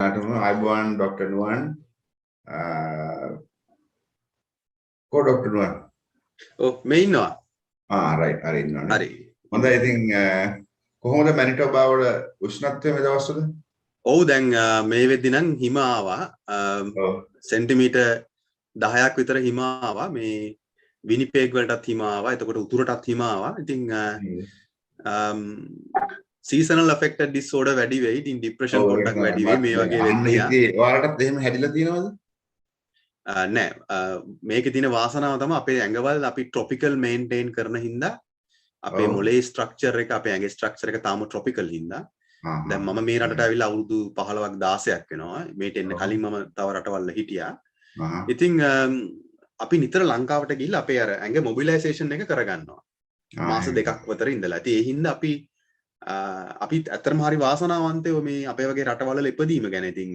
අයිබෝන් ඩොක්ටර් නුවන් කෝ ඩොක්ටර් නුවන් මේ ඉන්නවා රයිට් හරි ඉන්නවනේ හරි හොඳයි ඉතින් කොහොමද මැනිටෝබා වල උෂ්ණත්වය මේ දවස්වල ඔව් දැන් මේ වෙද්දි නම් හිම ආවා සෙන්ටිමීටර් 10ක් විතර හිම ආවා මේ විනිපෙග් වලටත් හිම ආවා එතකොට උතුරටත් හිම ආවා ඉතින් seasonal affected disorder වැඩි වෙයි ඉතින් depression පොඩ්ඩක් වැඩි වෙයි මේ වගේ වෙද්දී ඔයාලටත් එහෙම හැදිලා තියෙනවද නෑ මේකේ තියෙන වාසනාව තමයි අපේ ඇඟවල් අපි tropical maintain කරන හින්දා අපේ මොලේ ස්ට්‍රක්චර් එක අපේ ඇඟේ ස්ට්‍රක්චර් එක තාම tropical හින්දා දැන් මම මේ රටට ඇවිල්ලා අවුරුදු 15ක් 16ක් වෙනවා මේට එන්න කලින් මම තව රටවල් හිටියා ඉතින් අපි නිතර ලංකාවට ගිහිල්ලා අපේ අර ඇඟ මොබිලයිසේෂන් එක කරගන්නවා මාස දෙකක් විතර ඉඳලා ඉතින් ඒ හින්දා අපි ඇත්තටම හරි වාසනාවන්තයෝ මේ අපේ වගේ රටවල ඉපදීම ගැන ඉතින්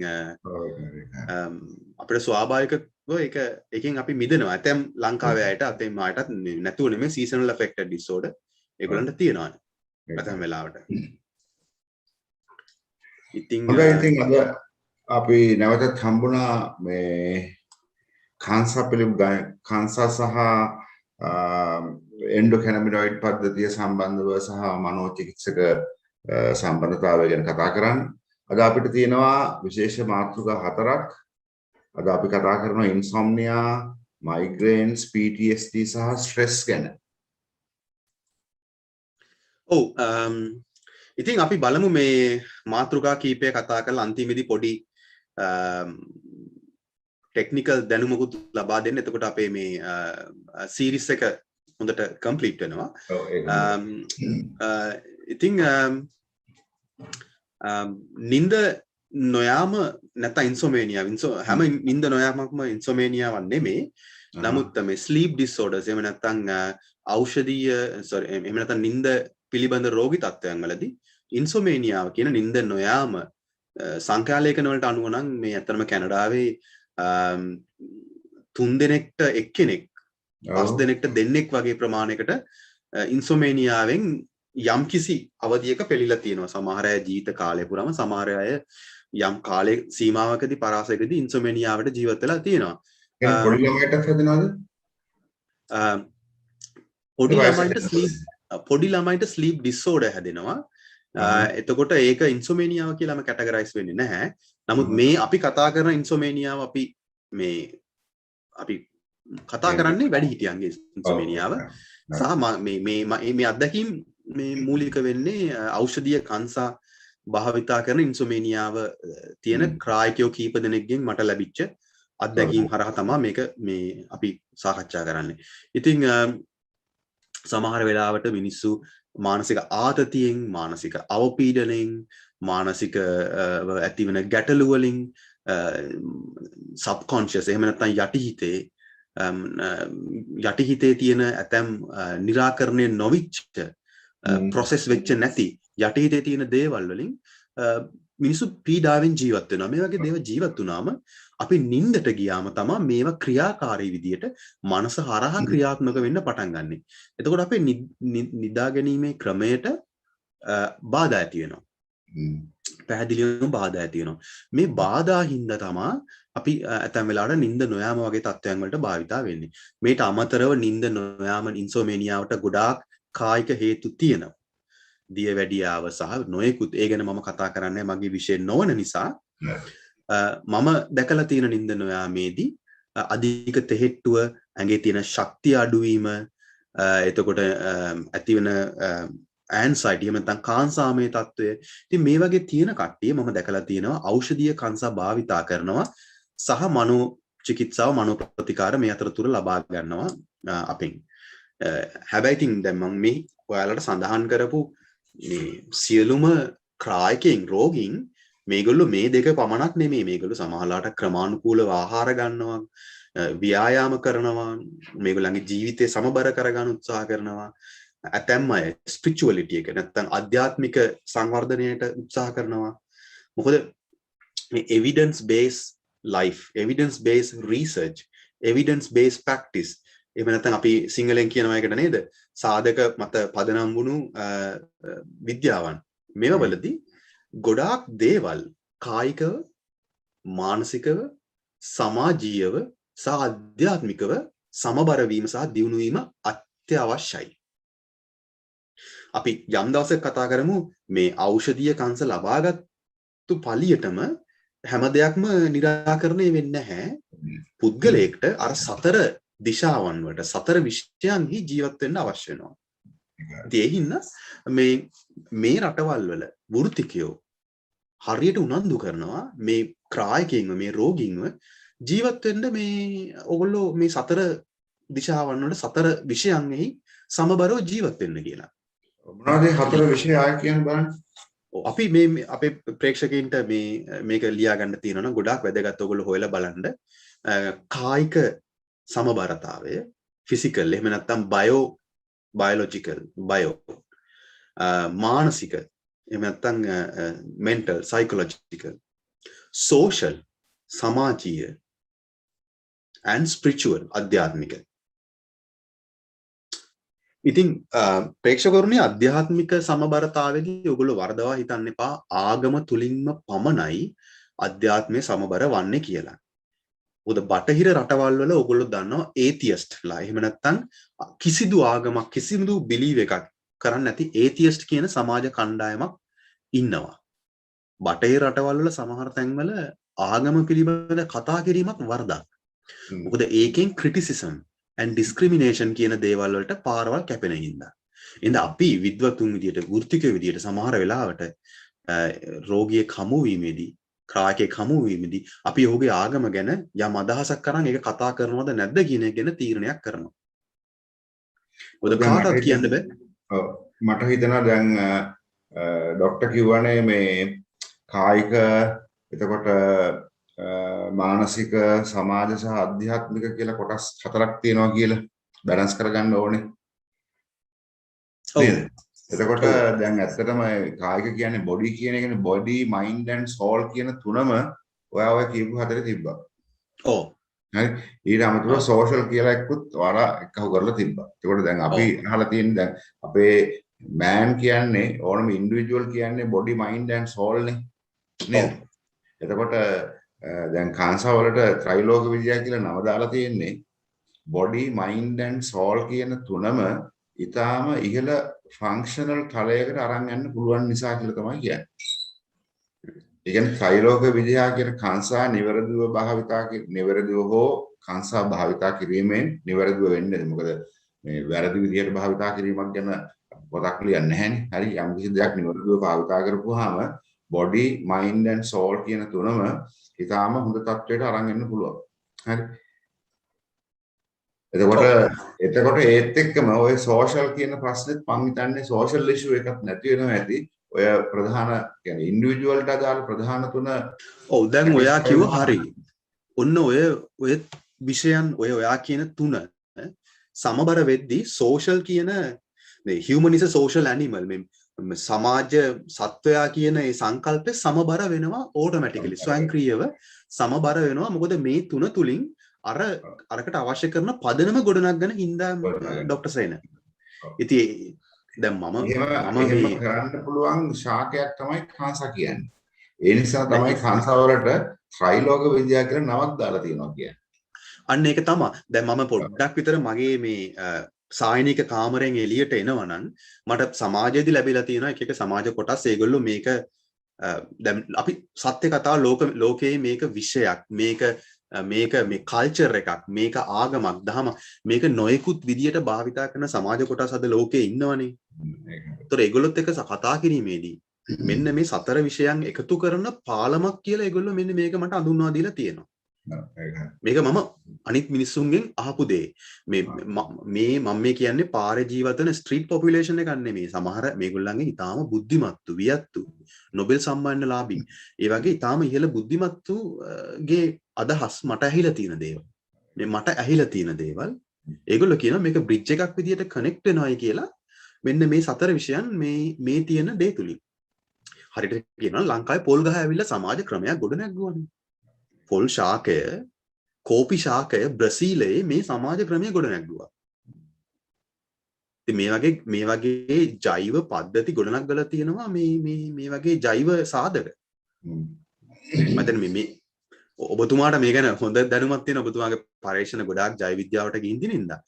අපිට ස්වාභාවිකව එකෙන් අපි මිදෙනවා ඇතැම් ලංකාවේ අයට අතෙන් ආයටත් නැතුව නෙමෙයි seasonal affected disorder ඒගොල්ලන්ට තියෙනවා ඇතැම් වෙලාවට ඉතින් අද අපි නැවතත් හම්බුණා මේ කාන්සා සහ එන්ඩෝකැනබිනොයිඩ් පද්ධතිය සම්බන්ධව සහ මනෝචිකිත්සක සම්බන්ධතාවය ගැන කතා කරන්න. අද අපිට තියෙනවා විශේෂ මාතෘකා 4ක්. අද අපි කතා කරනවා ඉන්සොම්නියා, මයිග්‍රේන්ස්, PTSD සහ ස්ට්‍රෙස් ගැන. ඔව් ඉතින් අපි බලමු මේ මාතෘකා කීපය කතා කරලා අන්තිමේදී පොඩි ටෙක්නිකල් දැනුමකුත් ලබා දෙන්න. එතකොට අපේ මේ සීරීස් එක හොඳට කම්ප්ලීට් වෙනවා. ඉතින් නින්ද නොයාම නැත්නම් ඉන්සොමේනියා හැම නින්ද නොයාමක්ම ඉන්සොමේනියාවක් නෙමෙයි. නමුත් මේ ස්ලීප් ඩිසෝඩර්ස් එහෙම නැත්නම් ඖෂධීය එහෙම නැත්නම් නින්ද පිළිබඳ රෝගී තත්ත්වයන් වලදී ඉන්සොමේනියාව කියන නින්ද නොයාම සංඛ්‍යාලේඛන වලට අනුව නම් මේ ඇත්තටම කැනඩාවේ 3 දෙනෙක්ට එක්කෙනෙක් 5 දෙනෙක්ට දෙන්නෙක් වගේ ප්‍රමාණයකට ඉන්සොමේනියාවෙන් යම්කිසි අවධියක පෙළීලා තියෙනවා. සමහර අය ජීවිත කාලය පුරාම සමහර අය යම් කාලේ සීමාවකදී පරාසයකදී ඉන්සොමේනියාවට ජීවත් වෙලා තියෙනවා. පොඩි ළමයිටත් හැදෙනවද? පොඩි ළමයිට ස්ලීප් ඩිසෝඩර් හැදෙනවා. එතකොට ඒක ඉන්සොමේනියාව කියලාම කැටගරයිස් වෙන්නේ නැහැ. නමුත් මේ අපි කතා කරන ඉන්සොමේනියාව අපි කතා කරන්නේ වැඩිහිටියන්ගේ ඉන්සොමේනියාව සහ මේ අත්දැකීම් මේ මූලික වෙන්නේ ඖෂධීය කංසා භාවිතා කරන ඉන්සොමේනියාව තියෙන ක්‍රායිකයෝ කීප දෙනෙක්ගෙන් මට ලැබිච්ච අත්දැකීම් හරහා තමයි මේක මේ අපි සාකච්ඡා කරන්නේ. ඉතින් සමහර වෙලාවට මිනිස්සු මානසික ආතතියෙන් මානසික අවපීඩනයෙන් මානසික ඇතිවන ගැටලු වලින් සබ්කොන්ෂියස් එහෙම නැත්නම් යටිහිතේ තියෙන ඇතැම් निराකරණය නොවිච්ච ප්‍රොසෙස් වෙච්ච නැති යටිහිතේ තියෙන දේවල් වලින් මිනිස්සු පීඩාවෙන් ජීවත් වෙනවා. මේ වගේ දේවල් ජීවත් වුණාම අපි නිින්දට ගියාම තමයි මේවා ක්‍රියාකාරී විදියට මනස හරහා ක්‍රියාත්මක වෙන්න පටන් ගන්නෙ. එතකොට අපේ නිදා ගැනීමේ ක්‍රමයට බාධා ඇති වෙනවා. පැහැදිලිවම බාධා ඇති වෙනවා. මේ බාධා හින්දා තමයි අපි ඇතැම් වෙලාවට නිින්ද නොයාම වගේ තත්ත්වයන් වලට භාවිතා වෙන්නේ. මේට අමතරව නිින්ද නොයාම ඉන්සොමේනියාවට ගොඩාක් කායික හේතු තියෙනවා. දියවැඩියාව සහ නොයෙකුත් ඒ ගැන මම කතා කරන්නේ මගේ විෂය නොවන නිසා මම දැකලා තියෙන නිින්ද නොයාමේදී අධික තෙහෙට්ටුව ඇඟේ තියෙන ශක්තිය අඩුවීම එතකොට ඇතිවන ඇන්සයිටි එහෙම නැත්නම් කාන්සාමේ තත්ත්වය ඉතින් මේ වගේ තියෙන කට්ටිය මම දැකලා තියෙනවා ඖෂධීය කංසා භාවිතා කරනවා සහ මනෝ චිකිත්සාව මනෝ ප්‍රතිකාර මේ අතරතුර ලබා ගන්නවා අපෙන් හැබැයි ඉතින් දැන් මම මේ ඔයාලට සඳහන් කරපු මේ සියලුම ක්‍රායිකයන් රෝගීන් මේගොල්ලෝ මේ දෙක පමණක් නෙමෙයි මේගොල්ලෝ සමහරලාට ක්‍රමානුකූලව ආහාර ගන්නවා ව්‍යායාම කරනවා මේගොල්ලන්ගේ ජීවිතය සමබර කරගන්න උත්සාහ කරනවා ඇතැම් අය ස්පිරිචුවලිටි එක නැත්නම් ආධ්‍යාත්මික සංවර්ධනයට උත්සාහ කරනවා මොකද මේ evidence base life evidence base research evidence base practice එහෙම නැත්නම් අපි සිංහලෙන් කියනවා එකට නේද සාධක මත පදනම් වුණු විද්‍යාවන් මේවවලදී ගොඩාක් දේවල් කායිකව මානසිකව සමාජීයව සහ ආධ්‍යාත්මිකව සමබර වීම සහ දියුණු වීම අත්‍යවශ්‍යයි. අපි යම් දවසක කතා කරමු මේ ඖෂධීය කංශ ලබාගත්තු පළියටම හැම දෙයක්ම निराකරණය වෙන්නේ නැහැ. පුද්ගලයෙක්ට අර සතර දිශාවන් වලට සතර විෂයන්හි ජීවත් වෙන්න අවශ්‍ය වෙනවා. ඒ හින්දා මේ රටවල් වල වෘත්තිකයෝ හරියට උනන්දු කරනවා මේ ක්‍රායකයින්ව මේ රෝගීන්ව ජීවත් වෙන්න මේ ඔයගොල්ලෝ මේ සතර දිශාවන් වල සතර විෂයන්හි සමබරව ජීවත් වෙන්න කියලා. මොනවද හතර විෂය ආය කියන බලන්න. අපි මේ අපේ ප්‍රේක්ෂකයින්ට මේක ලියා ගන්න තියෙනවා නම් ගොඩාක් වැදගත්. ඔයගොල්ලෝ හොයලා බලන්න. කායික සමබරතාවය, ෆිසිකල් එහෙම නැත්නම් බයොලොජිකල් මානසික එහෙම නැත්නම් මෙන්ටල් සයිකොලොජිකල්, සෝෂල් සමාජීය and spiritual අධ්‍යාත්මික. ඉතින් ප්‍රේක්ෂකවරුනි අධ්‍යාත්මික සමබරතාවයේදී ඔයගොල්ලෝ වරදවා හිතන්න එපා ආගම තුලින්ම පමණයි අධ්‍යාත්මය සමබර වන්නේ කියලා. උද බටහිර රටවල් වල ඔයගොල්ලෝ දන්නවා ඒතියස්ට්ලා එහෙම නැත්නම් කිසිදු ආගමක් කිසිදු බිලීව් එකක් කරන්නේ නැති ඒතියස්ට් කියන සමාජ කණ්ඩායමක් ඉන්නවා. බටහිර රටවල් වල සමහර තැන්වල ආගම පිළිබඳ කතා කිරීමක් වරදක්. මොකද ඒකෙන් ක්‍රිටිසිසම් and discrimination කියන දේවල් වලට පාරවල් කැපෙන හින්දා. එහෙනම් අපි විද්වතුන් විදියට වෘත්තිකයෝ විදියට සමහර වෙලාවට රෝගියෙක් හමු වීමේදී ක්‍රායකයෙක් හමු වීමේදී අපි ඔහුගේ ආගම ගැන යම් අදහසක් කරන් ඒක කතා කරනවද නැද්ද කියන එක ගැන තීරණයක් කරනවා. මොකද කාටවත් කියන්න බෑ. ඔව් මට හිතෙනවා දැන් ડોක්ටර් කිව්වනේ මේ කායික එතකොට මානසික සමාජ සහ අධ්‍යාත්මික කියලා කොටස් හතරක් තියෙනවා කියලා බැලන්ස් කරගන්න ඕනේ. නේද? එතකොට දැන් ඇත්තටම කායික කියන්නේ බොඩි කියන එකනේ බොඩි මයින්ඩ් ඇන්ඩ් සෝල් කියන තුනම ඔය කියපු හතරේ තිබ්බා. ඔව්. හරි. ඊට අමතරව සෝෂල් කියලා එක්කුත් වඩා එකහු කරලා තිබ්බා. ඒකට දැන් අපි අහලා තියෙන දැන් අපේ මෑන් කියන්නේ ඕනම ඉන්ඩිවිජුවල් කියන්නේ බොඩි මයින්ඩ් ඇන්ඩ් සෝල් නේ. නේද? එතකොට දැන් කාන්සා වලට ත්‍රිලෝක විද්‍යාව කියලා නම දාලා තියෙන්නේ බොඩි මයින්ඩ් ඇන්ඩ් සෝල් කියන තුනම ඊටාම ඉහළ ෆන්ක්ෂනල් තලයකට අරන් යන්න පුළුවන් නිසා කියලා තමයි කියන්නේ. ඒ කියන්නේ ත්‍රිලෝක විද්‍යාව කියන කාන්සා නිවැරදිව හෝ කාන්සා භාවිතා කිරීමෙන් නිවැරදිව වෙන්නේ. මොකද මේ වැරදි විදිහට භාවිතා කිරීමක් ගැන පොතක් ලියන්නේ නැහැනේ. හරි යම් කිසි දෙයක් නිවැරදිව භාවිතා කරපුවාම බොඩි මයින්ඩ් ඇන්ඩ් සෝල් කියන තුනම ඊටාම හොඳ තත්වයට අරන් එන්න පුළුවන්. හරි. එතකොට ඒත් එක්කම ඔය සෝෂල් කියන ප්‍රශ්නෙත් මං හිතන්නේ සෝෂල් ඉෂුව එකක් නැති වෙනවා ඇති. ඔය ප්‍රධාන කියන්නේ ඉන්ඩිවිජුවල්ට අදාළ ප්‍රධාන තුන ඔව් දැන් ඔයා කිව්ව හරි. ඔන්න ඔය විෂයන් ඔයා කියන තුන සමබර වෙද්දී සෝෂල් කියන මේ human is a social animal මේ සමාජ සත්වයා කියන ඒ සංකල්පය සමබර වෙනවා ඕටෝමැටිකලි ස්වයංක්‍රීයව සමබර වෙනවා. මොකද මේ තුන තුලින් අරකට අවශ්‍ය කරන පදනම ගොඩනගන හින්දා ડોක්ටර් සේන. ඉතින් දැන් මම කරන්න පුළුවන් ශාකයක් තමයි කාන්සා කියන්නේ. ඒ නිසා තමයි කාන්සා වලට ත්‍රිලෝක විද්‍යාව කියලා නමක් දාලා තියෙනවා කියන්නේ. අන්න ඒක තමයි. දැන් මම පොඩ්ඩක් විතර මගේ මේ සායනික කාමරයෙන් එළියට එනවනම් මට සමාජයේදී ලැබිලා තියෙන එක සමාජ කොටස් ඒගොල්ලෝ මේක දැන් අපි සත්‍ය කතාව ලෝකයේ මේක විෂයක් මේක මේ කල්චර් එකක් මේක ආගමක් දහම මේක නොයෙකුත් විදියට භාවිතා කරන සමාජ කොටස් අද ලෝකේ ඉන්නවනේ. ඒතර ඒගොල්ලොත් එක්ක කතා කිරීමේදී මෙන්න මේ සතර විෂයන් එකතු කරන පාලමක් කියලා ඒගොල්ලෝ මෙන්න මේක මට අඳුන්වා දීලා තියෙනවා. මේක මම අනිත් මිනිස්සුන්ගෙන් අහපු දේ. මම කියන්නේ පාරේ ජීවත් වෙන ස්ට්‍රීට් පොපියුලේෂන් එකක් නෙමෙයි. සමහර මේගොල්ලන්ගේ ඊටාම බුද්ධිමත්තු වියත්තු නොබෙල් සම්මානලාභී ඒ වගේ ඊටාම ඉහළ බුද්ධිමත්තු ගේ අදහස් මට ඇහිලා තියෙන දේවල්. මට ඇහිලා තියෙන දේවල් ඒගොල්ලෝ කියනවා මේක බ්‍රිජ් එකක් විදියට කනෙක්ට් වෙනවායි කියලා. මෙන්න මේ සතර විෂයන් මේ තියෙන දේ තුලින්. හරියට කියනවා ලංකාවේ පොල් ගහ ඇවිල්ලා සමාජ ක්‍රමයක් ගොඩනැගුවානේ. පොල් ශාකය කෝපි ශාකය බ්‍රසීලයේ මේ සමාජ ක්‍රමය ගොඩනැගුවා. ඉතින් මේ වගේ ජෛව පද්ධති ගොඩනගලා තියෙනවා මේ වගේ ජෛව සාධක. මම ඔබතුමාට මේ ගැන හොඳ දැනුමක් තියෙන ඔබතුමාගේ පරීක්ෂණ ගොඩාක් ජෛව විද්‍යාවට ගිහින් තියෙන ඉඳා.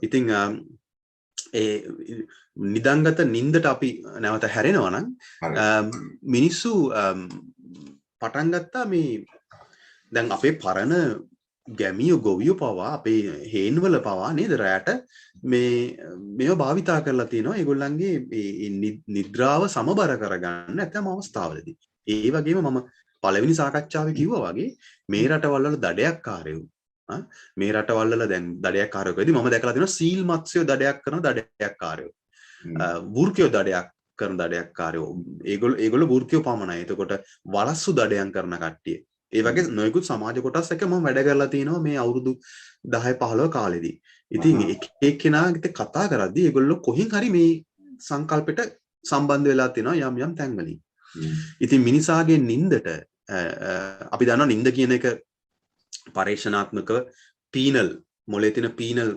ඉතින් ඒ නිදංගත නින්දට අපි නැවත හැරෙනවා නම් මිනිස්සු පටන් ගත්තා මේ දැන් අපේ පරණ ගැමියෝ ගොවියෝ පවා අපේ හේන්වල පවා නේද රැට මේව භාවිතා කරලා තියෙනවා ඒගොල්ලන්ගේ නිද්‍රාව සමබර කරගන්න ඇතැම් අවස්ථාවලදී. ඒ වගේම මම පළවෙනි සාකච්ඡාවේ කිව්වා වගේ මේ රටවල් වල දඩයක්කාරයෝ මේ රටවල් වල දැන් දඩයක්කාරයෝකදී මම දැකලා තියෙනවා සීල් මත්ස්‍යෝ දඩයක් කරන දඩයක්කාරයෝ. වෘකයෝ දඩයක් කරන දඩයක්කාරයෝ. ඒගොල්ලෝ වෘකයෝ පමණයි. එතකොට වලස්සු දඩයන් කරන කට්ටිය. ඒ වගේ නොයෙකුත් සමාජ කොටස් එක්ක මම වැඩ කරලා තිනවා මේ අවුරුදු 10-15 කාලෙදී. ඉතින් එක එක්කෙනාට කතා කරද්දී ඒගොල්ලෝ කොහින් හරි මේ සංකල්පෙට සම්බන්ධ වෙලා තිනවා යම් තැන්වලින්. ඉතින් මිනිසාගේ නින්දට අපි දන්නවා නින්ද කියන එක පරීක්ෂණාත්මකව පීනල් මොලේ තියෙන පීනල්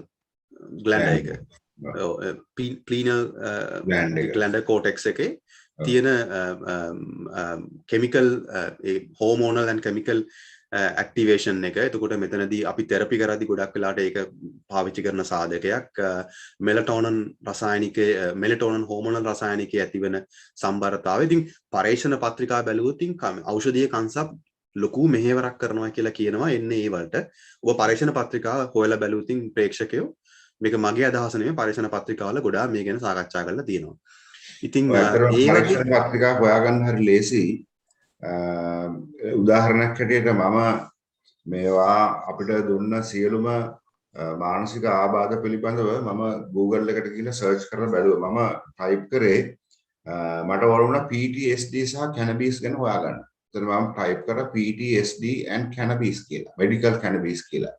ග්ලැන්ඩ් එක පීනල් ග්ලැන්ඩ් කෝටෙක්ස් එකේ තියෙන කෙමිකල් හෝමෝනල් ඇන්ඩ් කෙමිකල් ඇක්ටිවේෂන් එක. එතකොට මෙතනදී අපි තෙරපි කරද්දී ගොඩක් වෙලාට ඒක පාවිච්චි කරන සාධකයක් මෙලටෝනන් රසායනිකයේ මෙලටෝනන් හෝමෝනල් රසායනිකයේ ඇතිවන සම්බරතාවය. ඉතින් පරීක්ෂණ පත්‍රිකා බැලුවොත් ඖෂධීය කන්සප් ලොකු මෙහෙවරක් කරනවා කියලා කියනවා එන්නේ ඒ වලට. ඔබ පරීක්ෂණ පත්‍රිකා හොයලා බැලුවොත් ප්‍රේක්ෂකයෝ මේක මගේ අදහස නෙමෙයි පරීක්ෂණ පත්‍රිකාවල ගොඩාක් මේ ගැන සාකච්ඡා කරලා තියෙනවා. ඉතින් ඒ වගේ පත්‍රිකා හොයාගන්න හරි ලේසි. උදාහරණයක් හැටියට මම මේවා අපිට දුන්න සියලුම මානසික ආබාධ පිළිබඳව මම Google එකට ගිහින් සර්ච් කරලා බැලුවා. මම ටයිප් කරේ මට වරුණා PTSD සහ cannabis ගැන හොයාගන්න. එතන මම ටයිප් කරා PTSD and cannabis කියලා. medical cannabis කියලා.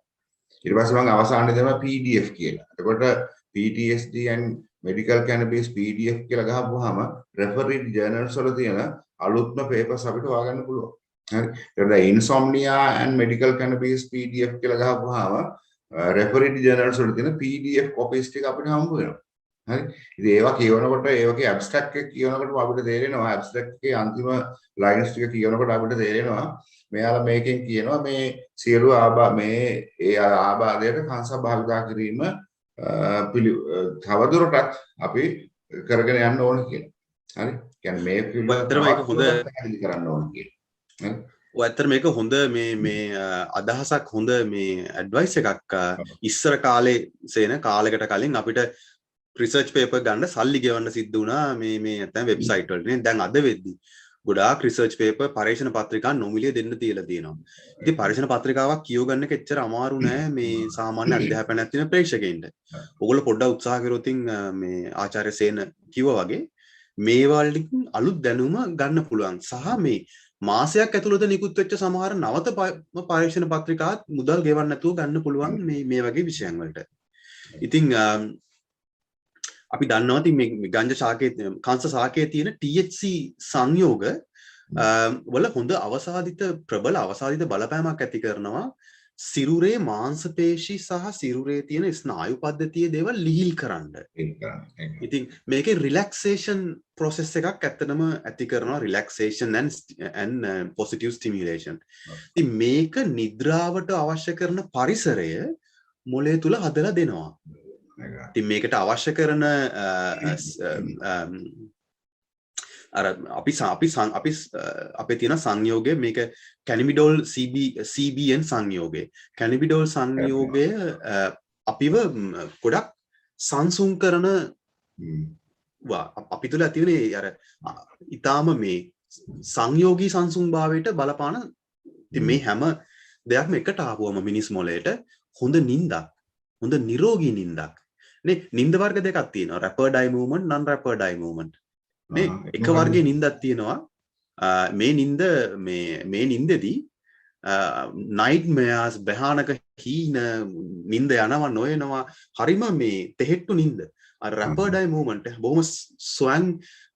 ඊට පස්සේ මම අවසානයේ දෙනවා PDF කියලා. එතකොට PTSD and medical cannabis PDF කියලා ගහපුවාම refereed journals වල තියෙන අලුත්ම papers අපිට හොයාගන්න පුළුවන්. හරි. ඊට insomnia and medical cannabis PDF කියලා ගහපුවාම refereed journals වල තියෙන PDF copies ටික අපිට හම්බ වෙනවා. හරි. ඉතින් ඒවා කියවනකොට ඒවගේ abstract එක කියවනකොට අපිට තේරෙනවා abstract එකේ අන්තිම lines ටික කියවනකොට අපිට තේරෙනවා මෙයාලා මේකෙන් කියනවා මේ සියලු ආබාධයට කංශ භාවිතා කිරීම තවදුරටත් අපි කරගෙන යන්න ඕන කියලා. හරි. කියන්නේ මේ පිළිබඳව මේක හොඳ කරන්න ඕන කියලා. ඔය ඇත්තට මේක හොඳ මේ අදහසක් හොඳ මේ ඇඩ්වයිස් එකක්. ඉස්සර කාලේ සේන කාලයකට කලින් අපිට රිසර්ච් පේපර් ගන්න සල්ලි ගෙවන්න සිද්ධ වුණා මේ නැත්නම් වෙබ්සයිට් වලට. දැන් අද වෙද්දී ගොඩාක් රිසර්ච් පේපර් පරීක්ෂණ පත්‍රිකා නොමිලේ දෙන්න තියලා තියෙනවා. ඉතින් පරීක්ෂණ පත්‍රිකාවක් කියව ගන්න එක එච්චර අමාරු නෑ මේ සාමාන්‍ය අධ්‍යාපනයක් තියෙන ප්‍රේක්ෂකයින්ට. ඔයගොල්ලෝ පොඩ්ඩක් උත්සාහ කරොත් මේ ආචාර්ය සේන කිව්වා වගේ මේවා වලින් අලුත් දැනුම ගන්න පුළුවන්. සහ මේ මාසයක් ඇතුළත නිකුත් වෙච්ච සමහර නවත පරීක්ෂණ පත්‍රිකාත් මුදල් ගෙවන්න නැතුව ගන්න පුළුවන් මේ වගේ විෂයන් වලට. ඉතින් අපි දන්නවා ඉතින් මේ ගංජා ශාකයේ කංශ ශාකයේ තියෙන THC සංයෝග වල හොඳ අවසාදිත ප්‍රබල අවසාදිත බලපෑමක් ඇති කරනවා සිරුරේ මාංශ පේශි සහ සිරුරේ තියෙන ස්නායු පද්ධතියේ දේවල් ලිහිල් කරන්න. ඉතින් මේකේ රිලැක්සේෂන් process එකක් ඇත්තටම ඇති කරනවා රිලැක්සේෂන් and positive stimulation. ඉතින් මේක නිද්‍රාවට අවශ්‍ය කරන පරිසරය මොළය තුල හදලා දෙනවා. ඉතින් මේකට අවශ්‍ය කරන අර අපි අපේ තියෙන සංයෝගය මේක කැනිබිඩෝල් CBN සංයෝගය. කැනිබිඩෝල් සංයෝගය අපිව ගොඩක් සංසුන් කරන අපි තුල ඇති වෙන අර ඊටාම මේ සංයෝගී සංසුන්භාවයට බලපාන ඉතින් මේ හැම දෙයක්ම එකට ආවම මිනිස් මොළයට හොඳ නිින්දක් හොඳ නිරෝගී නිින්දක් නේ නිින්ද වර්ග දෙකක් තියෙනවා රැපර්ඩ් අයි මූව්මන්ට් නන් රැපර්ඩ් අයි මූව්මන්ට් නේ එක වර්ගයේ නිින්දක් තියෙනවා මේ නිින්දෙදී නයිට්මෙයාර්ස් භයානක හීන නිින්ද යනවා නොයනවා හරිම මේ තෙහෙට්ටු නිින්ද අර රැපර්ඩ් අයි මූව්මන්ට් බොහොම ස්වයං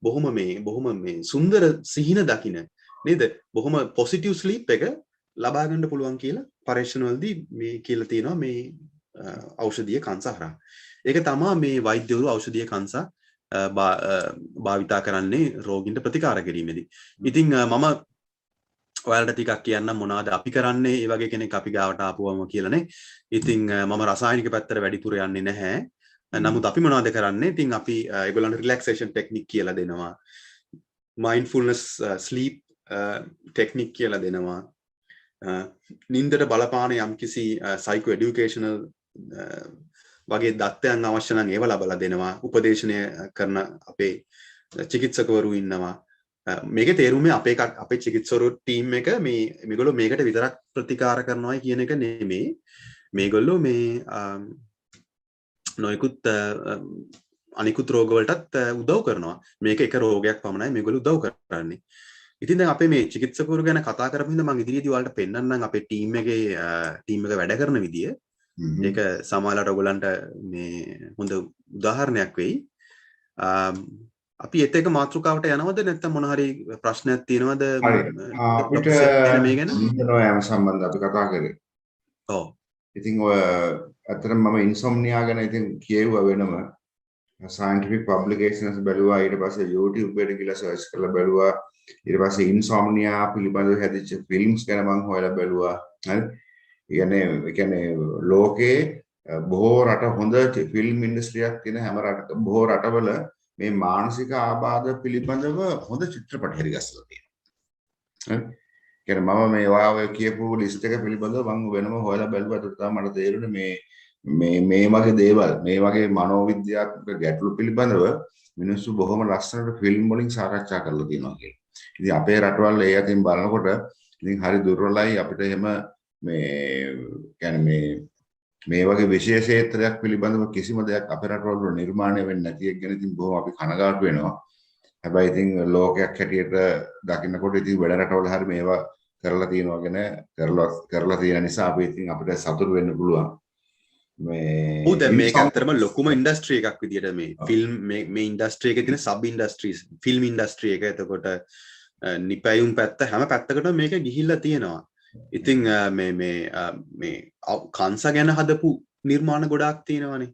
බොහොම මේ සුන්දර සිහින දකින්න නේද බොහොම පොසිටිව් ස්ලීප් එක ලබා ගන්න පුළුවන් කියලා පරීක්ෂණවලදී මේ කියලා තියෙනවා මේ ඖෂධීය කංශ හරහා. ඒක තමයි මේ වෛද්‍යවරු ඖෂධීය කංශ භාවිතා කරන්නේ රෝගීන්ට ප්‍රතිකාර කිරීමේදී. ඉතින් මම ඔයාලට ටිකක් කියන්න මොනවද අපි කරන්නේ ඒ වගේ කෙනෙක් අපි ගාවට ආපුවම කියලානේ. ඉතින් මම රසායනික පැත්තට වැඩිපුර යන්නේ නැහැ. නමුත් අපි මොනවද කරන්නේ? ඉතින් අපි ඒගොල්ලන්ට රිලැක්සේෂන් ටෙක්නික් කියලා දෙනවා. mindfulness sleep ටෙක්නික් කියලා දෙනවා. නින්දට බලපාන යම්කිසි සයිකෝ එඩියුකේෂනල් වගේ දත්තයන් අවශ්‍ය නම් ඒව ලබලා දෙනවා. උපදේශනය කරන අපේ චිකිත්සකවරු ඉන්නවා. මේකේ තේරුම අපේ චිකිත්සකවරු ටීම් එක මේගොල්ලෝ මේකට විතරක් ප්‍රතිකාර කරනවායි කියන එක නෙමෙයි. මේගොල්ලෝ මේ නොයෙකුත් අනිකුත් රෝගවලටත් උදව් කරනවා. මේක එක රෝගයක් පමණයි මේගොල්ලෝ උදව් කරන්නේ. ඉතින් දැන් අපේ මේ චිකිත්සකවරු ගැන කතා කරපු හින්දා මම ඉදිරියේදී ඔයාලට පෙන්නන්නම් අපේ ටීම් එක වැඩ කරන විදිය. ඒක සමහරවිට ඔයගොල්ලන්ට මේ හොඳ උදාහරණයක් වෙයි. අපි ඒත් එක මාතෘකාවට යනවද නැත්නම් මොන හරි ප්‍රශ්නයක් තියෙනවද අපිට මේ ගැන? යම සම්බන්ධ අපි කතා කරේ. ඔව්. ඉතින් ඔය අතරම මම ඉන්සොම්නියා ගැන ඉතින් කියෙව්වා වෙනම scientific publications බැලුවා. ඊට පස්සේ YouTube එකට ගිහලා සර්ච් කරලා බැලුවා. ඊට පස්සේ ඉන්සොම්නියා පිළිබඳව හැදිච්ච ෆිල්ම්ස් ගැන මම හොයලා බැලුවා. හරි. ඒ කියන්නේ ලෝකේ බොහෝ රට හොඳ ෆිල්ම් ඉන්ඩස්ට්‍රියක් තියෙන හැම රටක බොහෝ රටවල මේ මානසික ආබාධ පිළිබඳව හොඳ චිත්‍රපට හරි ගස්සලා තියෙනවා. හරි. මම මේ ඔය කියපු ලිස්ට් එක පිළිබඳව මම වෙනම හොයලා බැලුවා. ඒක තමයි මට තේරුනේ මේ වගේ දේවල් මේ වගේ මනෝවිද්‍යාත්මක ගැටලු පිළිබඳව මිනිස්සු බොහොම ලස්සනට ෆිල්ම් වලින් සාකච්ඡා කරලා තියෙනවා කියලා. ඉතින් අපේ රටවල් ඒ අතින් බලනකොට ඉතින් හරි දුර්වලයි අපිට එහෙම මේ වගේ විශේෂ ක්ෂේත්‍රයක් පිළිබඳව කිසිම දෙයක් අපේ රටවල නිර්මාණය වෙන්නේ නැති එක ගැන ඉතින් බොහොම අපි කනගාටු වෙනවා. හැබැයි ඉතින් ලෝකයක් හැටියට දකින්නකොට ඉතින් වැඩ රටවල හරි මේවා කරලා තියෙනවා ගැන කරලා තියෙන නිසා අපි ඉතින් අපිට සතුටු වෙන්න පුළුවන්. දැන් මේක ඇත්තටම ලොකුම ඉන්ඩස්ට්‍රි එකක් විදියට මේ ෆිල්ම් මේ ඉන්ඩස්ට්‍රි එකේ තියෙන සබ් ඉන්ඩස්ට්‍රීස් ෆිල්ම් ඉන්ඩස්ට්‍රි එක. එතකොට නිපැයුම් පැත්ත හැම පැත්තකටම මේක ගිහිල්ලා තියෙනවා. ඉතින් මේ කංශ ගැන හදපු නිර්මාණ ගොඩාක් තියෙනවානේ.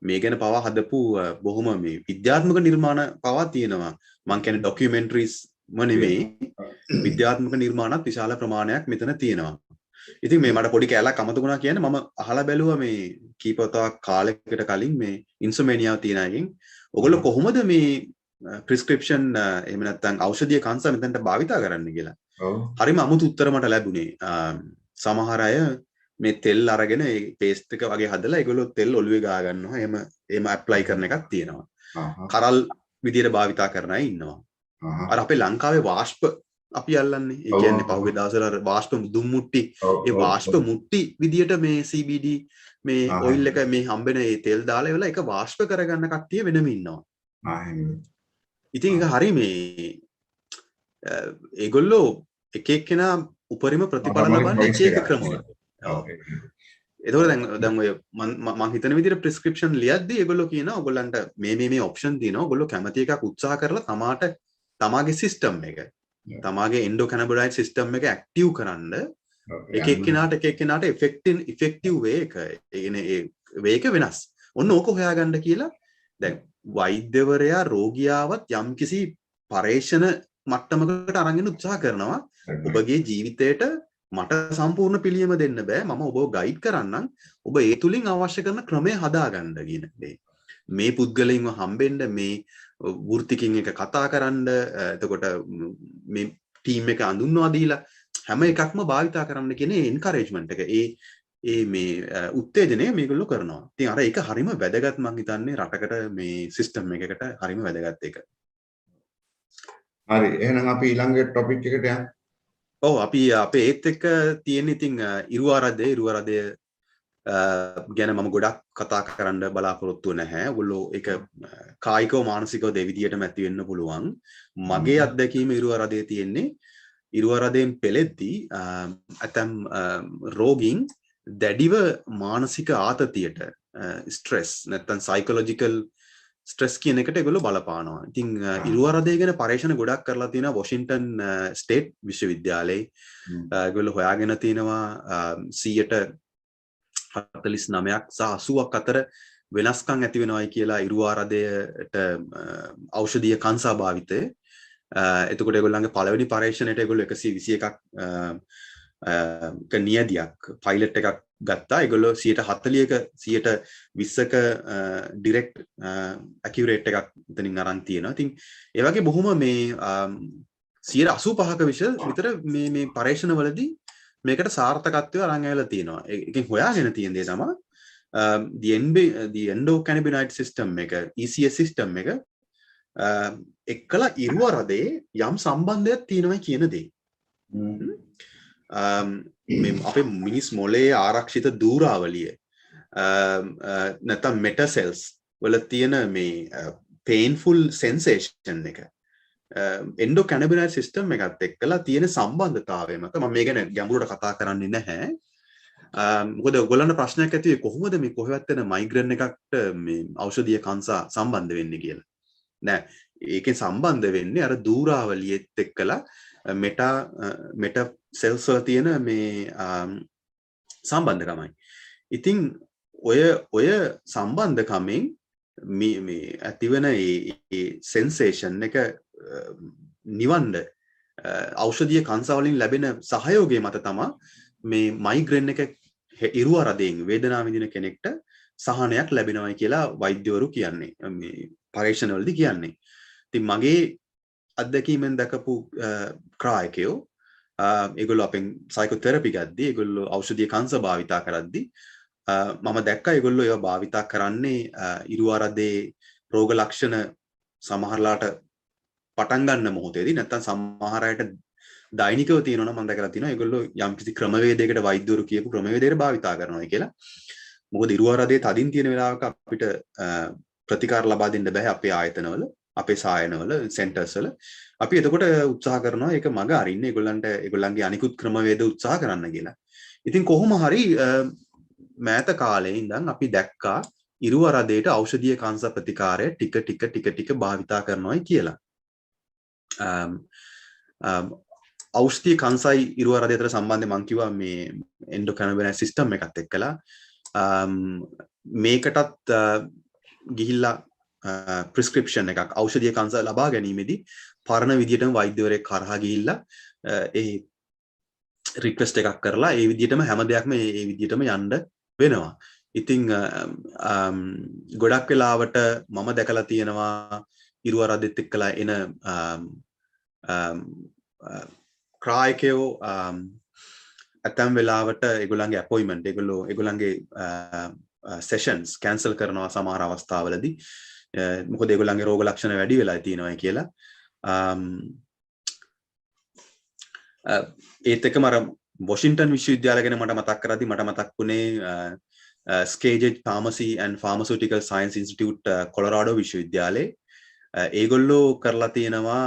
මේ ගැන පවා හදපු බොහොම මේ විද්‍යාත්මක නිර්මාණ පවා තියෙනවා. මං කියන්නේ ඩොකියුමෙන්ටරිස් නෙමෙයි විද්‍යාත්මක නිර්මාණත් විශාල ප්‍රමාණයක් මෙතන තියෙනවා. ඉතින් මේ මට පොඩි කැලක් අමතකුණා කියන්නේ මම අහලා බැලුවා මේ කීපවතාවක් කාලයකට කලින් මේ ඉන්සොමේනියා තියෙන අයගෙන් ඔයගොල්ලෝ කොහොමද මේ ප්‍රිස්ක්‍රිප්ෂන් එහෙම නැත්නම් ඖෂධීය කංශ මෙතනට භාවිතා කරන්න කියලා. හරිම අමුතු උත්තර මට ලැබුණේ. සමහර අය මේ තෙල් අරගෙන ඒ පේස්ට් එක වගේ හදලා ඒගොල්ලෝ තෙල් ඔළුවේ ගා ගන්නවා. එහෙම ඇප්ලයි කරන එකක් තියෙනවා. කරල් විදියට භාවිතා කරන අය ඉන්නවා. අර අපේ ලංකාවේ වාෂ්ප අපි අල්ලන්නේ. ඒ කියන්නේ පහුගිය දවස්වල වාෂ්ප දුම් මුට්ටි ඒ වාෂ්ප මුට්ටි විදියට මේ CBD මේ ඔයිල් එක මේ හම්බෙන ඒ තෙල් දාලා ඉවලා ඒක වාෂ්ප කරගන්න කට්ටිය වෙනම ඉන්නවා. ඉතින් ඒක හරි මේ ඒගොල්ලෝ එක එක්කෙනා උපරිම ප්‍රතිඵල ලබන්නේ එක එක ක්‍රමවල. එතකොට දැන් ඔය මම හිතන විදිහට ප්‍රිස්ක්‍රිප්ෂන් ලියද්දී ඒගොල්ලෝ කියනවා ඔයගොල්ලන්ට මේ ඔප්ෂන් තියෙනවා. ඔයගොල්ලෝ කැමති එකක් උත්සාහ කරලා තමාගේ සිස්ටම් එක තමාගේ එන්ඩෝකැනබොලයිඩ් සිස්ටම් එක ඇක්ටිව් කරන්න එක එක්කෙනාට ඉෆෙක්ටිව් වේ එක ඒ වේ එක වෙනස්. ඔන්න ඕක හොයාගන්න කියලා දැන් වෛද්‍යවරයා රෝගියාවත් යම්කිසි පරීක්ෂණ මට්ටමකට අරගෙන උත්සාහ කරනවා. ඔබගේ ජීවිතයට මට සම්පූර්ණ පිළියම දෙන්න බෑ. මම ඔබව ගයිඩ් කරන්නම්. ඔබ ඒ තුලින් අවශ්‍ය කරන ක්‍රමය හදාගන්න කියන දේ. මේ පුද්ගලයින්ව හම්බෙන්න මේ වෘත්තිකින් එක කතා කරන්න එතකොට මේ ටීම් එක අඳුන්වා දීලා හැම එකක්ම භාවිතා කරන්න කියන එන්කරේජ්මන්ට් එක ඒ මේ උත්තේජනය මේගොල්ලෝ කරනවා. ඉතින් අර ඒක හරිම වැදගත් මං හිතන්නේ රටකට මේ සිස්ටම් එකකට හරිම වැදගත් එක. හරි එහෙනම් අපි ඊළඟ ටොපික් එකට යමු. ඔව් අපි අපේ ඒත් එක්ක තියෙන ඉතින් ඉරුවාරදේ ගැන මම ගොඩක් කතා කරන්න බලාපොරොත්තු නැහැ. ඔයගොල්ලෝ ඒක කායිකව මානසිකව දෙවිදියටම ඇති වෙන්න පුළුවන්. මගේ අත්දැකීම ඉරුවාරදේ තියෙන්නේ ඉරුවාරදෙන් පෙළෙද්දී ඇතම් රෝගීන් දැඩිව මානසික ආතතියට ස්ට්‍රෙස් නැත්නම් සයිකොලොජිකල් ස්ට්‍රෙස් කියන එකට ඒගොල්ලෝ බලපානවා. ඉතින් ඉරුවාරදේ ගැන පරීක්ෂණ ගොඩක් කරලා තියෙනවා වොෂින්ටන් ස්ටේට් විශ්වවිද්‍යාලයේ. ඒගොල්ලෝ හොයාගෙන තිනවා 49ක් සහ 80ක් අතර වෙනස්කම් ඇති වෙනවයි කියලා ඉරුවාරදයට ඖෂධීය කංසා භාවිතය. එතකොට ඒගොල්ලන්ගේ පළවෙනි පරීක්ෂණයට ඒගොල්ලෝ 121ක නියදියක් පයිලට් එකක් ගත්තා. ඒගොල්ලෝ 140ක 120ක ඩිරෙක්ට් ඇකියුරේට් එකක් එතනින් අරන් තියෙනවා. ඉතින් ඒ වගේ බොහොම මේ 185ක විතර මේ පරීක්ෂණවලදී මේකට සාර්ථකත්වය අරන් ඇවිල්ලා තියෙනවා. ඒකෙන් හොයාගෙන තියෙන දේ තමයි the endocannabinoid system එක ECS system එක එක්කලා ඉරුවරදේ යම් සම්බන්ධයක් තියෙනවා කියන දේ. මේ අපේ මිනිස් මොලේ ආරක්ෂිත දූරාවලිය නැත්නම් මෙටා සෙල්ස් වල තියෙන මේ painful sensation එක endocannabinoid system එකත් එක්කලා තියෙන සම්බන්ධතාවය මත මම මේ ගැන ගැඹුරට කතා කරන්නේ නැහැ. මොකද ඔයගොල්ලන්ට ප්‍රශ්නයක් ඇති වෙයි කොහොමද මේ කොහෙවත් වෙන මයිග්‍රේන් එකකට මේ ඖෂධීය කංසා සම්බන්ධ වෙන්නේ කියලා. නෑ ඒකෙන් සම්බන්ධ වෙන්නේ අර දූරාවලියෙත් එක්කලා මෙටා සෙල්ස් වල තියෙන මේ සම්බන්ධකමයි. ඉතින් ඔය සම්බන්ධකමෙන් මේ ඇතිවන ඒ සෙන්සේෂන් එක නිවන්න ඖෂධීය කංසා වලින් ලැබෙන සහයෝගය මත තමයි මේ මයිග්‍රේන් එක ඉරුවරදෙන් වේදනාව විඳින කෙනෙක්ට සහනයක් ලැබෙනවයි කියලා වෛද්‍යවරු කියන්නේ මේ පරීක්ෂණවලදී කියන්නේ. ඉතින් මගේ අත්දැකීමෙන් දැකපු ක්‍රායකයෝ ඒගොල්ලෝ අපෙන් සයිකෝതെරපි ගද්දී ඒගොල්ලෝ ඖෂධීය කංශ භාවිතා කරද්දී මම දැක්කා ඒගොල්ලෝ ඒවා භාවිතා කරන්නේ ඉරුවරදේ රෝග ලක්ෂණ සමහරලාට පටන් ගන්න මොහොතේදී නැත්නම් සමහර අයට දෛනිකව තියෙනවා නම් මම දැකලා තියෙනවා ඒගොල්ලෝ යම්කිසි ක්‍රමවේදයකට වෛද්‍යවරු කියපු ක්‍රමවේදයකට භාවිතා කරනවා කියලා. මොකද ඉරුවරදේ තදින් තියෙන වෙලාවක අපිට ප්‍රතිකාර ලබා දෙන්න බෑ අපේ ආයතනවල, අපේ සායනවල, සෙන්ටර්ස් වල. අපි එතකොට උත්සාහ කරනවා ඒක මග අරින්න ඒගොල්ලන්ගේ අනිකුත් ක්‍රමවේද උත්සාහ කරන්න කියලා. ඉතින් කොහොම හරි මෑත කාලේ ඉඳන් අපි දැක්කා ඉරුවරදේට ඖෂධීය කංශ ප්‍රතිකාරය ටික භාවිතා කරනවායි කියලා. ඖෂධීය කංශයි ඉරුවරදේ අතර සම්බන්ධය මම කිව්වා මේ endocannabinoid system එකත් එක්කලා මේකටත් ගිහිල්ලා prescription එකක් ඖෂධීය කංශ ලබා ගැනීමේදී පරණ විදියටම වෛද්‍යවරයෙක් කරහා ගිහිල්ලා ඒ රික්වෙස්ට් එකක් කරලා ඒ විදියටම හැම දෙයක්ම ඒ විදියටම යන්න වෙනවා. ඉතින් ගොඩක් වෙලාවට මම දැකලා තියෙනවා ඉරුවරදෙත් එක්කලා එන ක්‍රායකයෝ ඇතැම් වෙලාවට ඒගොල්ලන්ගේ අපොයින්ට්මන්ට් ඒගොල්ලන්ගේ සෙෂන්ස් කැන්සල් කරනවා සමහර අවස්ථාවලදී. මොකද ඒගොල්ලන්ගේ රෝග ලක්ෂණ වැඩි වෙලා තියෙනවා කියලා. ඒත් එක්කම අර වොෂින්ටන් විශ්වවිද්‍යාලය ගැන මට මතක් කරද්දී මට මතක් වුණේ Skaggs pharmacy and pharmaceutical science institute Colorado විශ්වවිද්‍යාලයේ ඒගොල්ලෝ කරලා තියෙනවා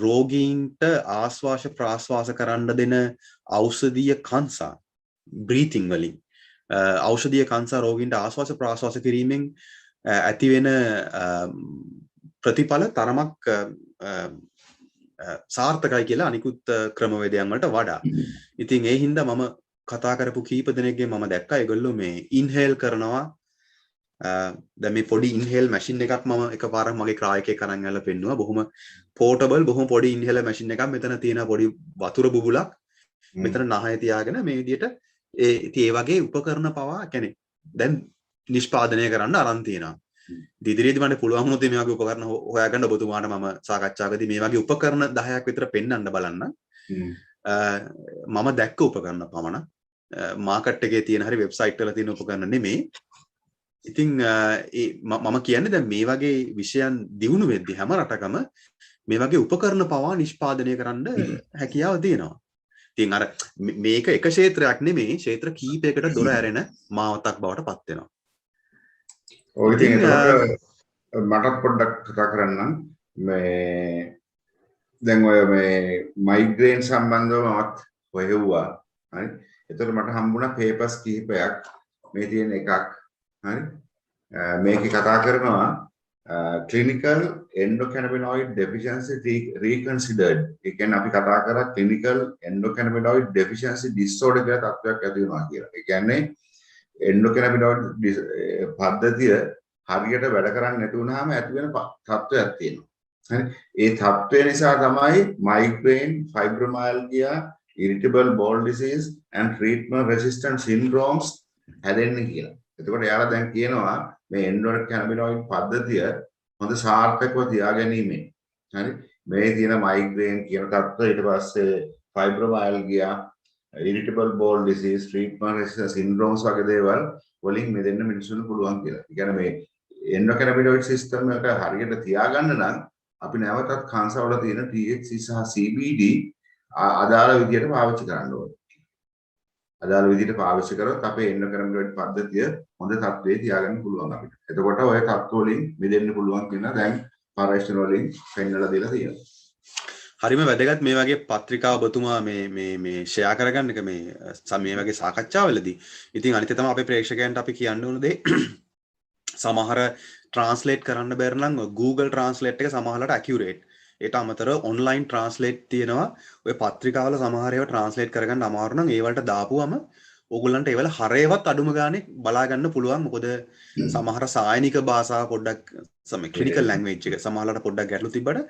රෝගීන්ට ආශ්වාස ප්‍රාශ්වාස කරන්න දෙන ඖෂධීය කංසා බ්‍රීතිං වලින් ඖෂධීය කංසා රෝගීන්ට ආශ්වාස ප්‍රාශ්වාස කිරීමෙන් ඇති වෙන ප්‍රතිඵල තරමක් සාර්ථකයි කියලා අනිකුත් ක්‍රමවේදයන් වලට වඩා. ඉතින් ඒ හින්දා මම කතා කරපු කීප දෙනෙක්ගේ මම දැක්කා ඒගොල්ලෝ මේ ඉන්හේල් කරනවා. දැන් මේ පොඩි ඉන්හේල් මැෂින් එකක් මම එකපාරක් මගේ ක්‍රායකයෙක් අරන් ඇවිල්ලා පෙන්නුවා. බොහොම පෝටබල් බොහොම පොඩි ඉන්හේලර් මැෂින් එකක්. මෙතන තියෙන පොඩි වතුර බුබුලක් මෙතන නහය තියාගෙන මේ විදිහට ඒ වගේ උපකරණ පවා කියන්නේ දැන් නිෂ්පාදනය කරන්න අරන් තියෙනවා. ඉදිරියේදී මට පුළුවන් වුණොත් මේ වගේ උපකරණ හොයාගන්න ඔබතුමාට මම සාකච්ඡාවකදී මේ වගේ උපකරණ 10ක් විතර පෙන්වන්න බලන්න. මම දැක්ක උපකරණ පමණ මාකට් එකේ තියෙන හරි වෙබ්සයිට් වල තියෙන උපකරණ නෙමෙයි. ඉතින් මම කියන්නේ දැන් මේ වගේ විෂයන් දියුණු වෙද්දී හැම රටකම මේ වගේ උපකරණ පවා නිෂ්පාදනය කරන්න හැකියාව තියෙනවා. ඉතින් අර මේක එක ක්ෂේත්‍රයක් නෙමෙයි ක්ෂේත්‍ර කීපයකට දොර ඇරෙන මාවතක් බවට පත් වෙනවා. ඔය ඉතින් මටත් පොඩ්ඩක් කතා කරන්නම් මේ දැන් ඔය මේ මයිග්‍රේන් සම්බන්ධව මමත් හොයුවා. හරි. එතකොට මට හම්බුණා පේපර්ස් කිහිපයක් මේ තියෙන එකක්. හරි. මේකේ කතා කරනවා clinical endocannabinoid deficiency reconsidered. ඒ කියන්නේ අපි කතා කරා clinical endocannabinoid deficiency disorder කියලා තත්ත්වයක් ඇති වෙනවා කියලා. ඒ කියන්නේ endocannabinoid පද්ධතිය හරියට වැඩ කරන්නේ නැති වුනහම ඇති වෙන තත්ත්වයක් තියෙනවා. හරි ඒ තත්ත්වය නිසා තමයි migraine, fibromyalgia, irritable bowel disease and treatment resistant syndromes හැදෙන්නේ කියලා. එතකොට එයාලා දැන් කියනවා මේ endocannabinoid පද්ධතිය හොඳ සාර්ථකව තියාගැනීමෙන් හරි මේ තියෙන migraine කියන තත්ත්වය ඊට පස්සේ fibromyalgia, irritable bowel disease, treatment resistant syndromes වගේ දේවල් වලින් මෙදෙන්න මිනිස්සුන්ට පුළුවන් කියලා. ඒ කියන්නේ මේ endocannabinoid system එක හරියට තියාගන්න නම් අපි නැවතත් කාන්සාවල තියෙන THC සහ CBD අදාළ විදියට පාවිච්චි කරන්න ඕනේ. අදාළ විදියට පාවිච්චි කරොත් අපේ endocannabinoid පද්ධතිය හොඳ තත්ත්වයේ තියාගන්න පුළුවන් අපිට. එතකොට ඔය තත්ත්ව වලින් මිදෙන්න පුළුවන් කියන දැන් පරීක්ෂණ වලින් පෙන්නලා දීලා තියෙනවා. හරිම වැදගත් මේ වගේ පත්‍රිකා ඔබතුමා මේ ෂෙයා කරගන්න එක මේ වගේ සාකච්ඡාවලදී. ඉතින් අනිත් තමයි අපේ ප්‍රේක්ෂකයන්ට අපි කියන්න ඕන දේ සමහර ට්‍රාන්ස්ලේට් කරන්න බැරි නම් Google Translate එක සමහරකට accurate. ඒට අමතරව online translate තියෙනවා. ඔය පත්‍රිකාවල සමහර ඒවා translate කරගන්න අමාරු නම් ඒ වලට දාපුවම ඕගොල්ලන්ට ඒවල හරයවත් අඩුම ගානේ බලා ගන්න පුළුවන්. මොකද සමහර සායනික භාෂාව පොඩ්ඩක් clinical language එක සමහරකට පොඩ්ඩක් ගැටලු තිබ්බට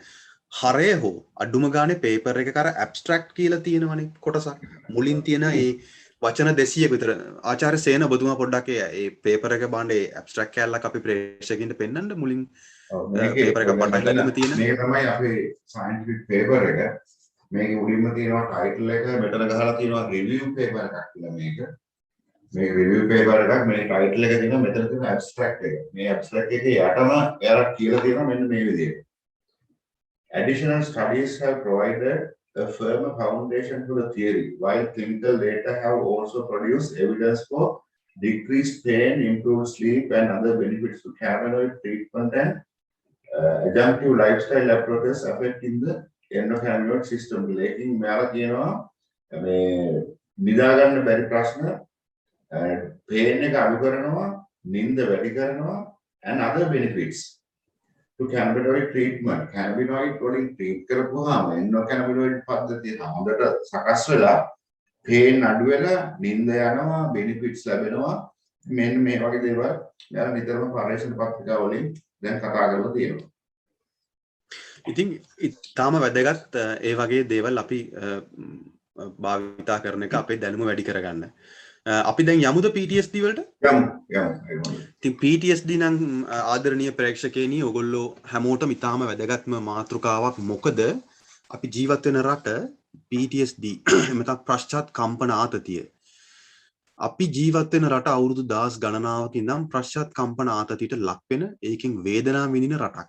හරය හෝ අඩුම ගානේ පේපර් එක කර ඇබ්ස්ට්‍රැක්ට් කියලා තියෙනවනේ කොටසක්. මුලින් තියෙන ඒ වචන 200ක විතර ආචාර්ය සේන ඔබතුමා පොඩ්ඩක් ඒ පේපර් එක බලන්න ඒ ඇබ්ස්ට්‍රැක්ට් කැලලක් අපි ප්‍රේක්ෂකයන්ට පෙන්නන්න මුලින් පේපර් එක පටන් තියෙන මේක තමයි අපේ සයන්ටිෆික් පේපර් එක. මේකේ උඩින්ම තියෙනවා ටයිටල් එක, මෙතන ගහලා තියෙනවා රිවිව් පේපර් එකක් කියලා මේක. මේ රිවිව් පේපර් එකක් මේ ටයිටල් එක තියෙනවා මෙතන තියෙන ඇබ්ස්ට්‍රැක්ට් එක. මේ ඇබ්ස්ට්‍රැක්ට් එකේ යටම එයාලා කියලා තියෙනවා මෙන්න මේ විදිහට. Additional studies have provided a firmer foundation to the theory, while clinical data have also produced evidence for decreased pain, improved sleep, and other benefits to cannabinoid treatment and adjunctive lifestyle approaches affecting the endocannabinoid system. Lekin mala කියනවා මේ නිදා ගන්න බැරි ප්‍රශ්න, pain එක අඩු කරනවා, නිින්ද වැඩි කරනවා, and other benefits to cannabinoid treatment. Cannabinoid වලින් treat කරපුවාම endocannabinoid පද්ධතිය හොඳට සකස් වෙලා pain අඩු වෙලා නිින්ද යනවා, benefits ලැබෙනවා. මෙන්න මේ වගේ දේවල් යාලා නිතරම පරීක්ෂණ පත්‍රිකා වලින් දැන් කතා කරලා තියෙනවා. ඉතින් ඊටාම වැදගත් ඒ වගේ දේවල් අපි භාවිතා කරන එක අපේ දැනුම වැඩි කරගන්න. අපි දැන් යමුද PTSD වලට? යමු. ඉතින් PTSD නම් ආදරණීය ප්‍රේක්ෂකයනි ඔයගොල්ලෝ හැමෝටම ඊටාම වැදගත්ම මාතෘකාවක්. මොකද අපි ජීවත් වෙන රට PTSD එමෙතන පශ්චාත් කම්පන ආතතිය. අපි ජීවත් වෙන රට අවුරුදු 10 ගණනාවක ඉඳන් පශ්චාත් කම්පන ආතතියට ලක් වෙන ඒකෙන් වේදනාව විඳින රටක්.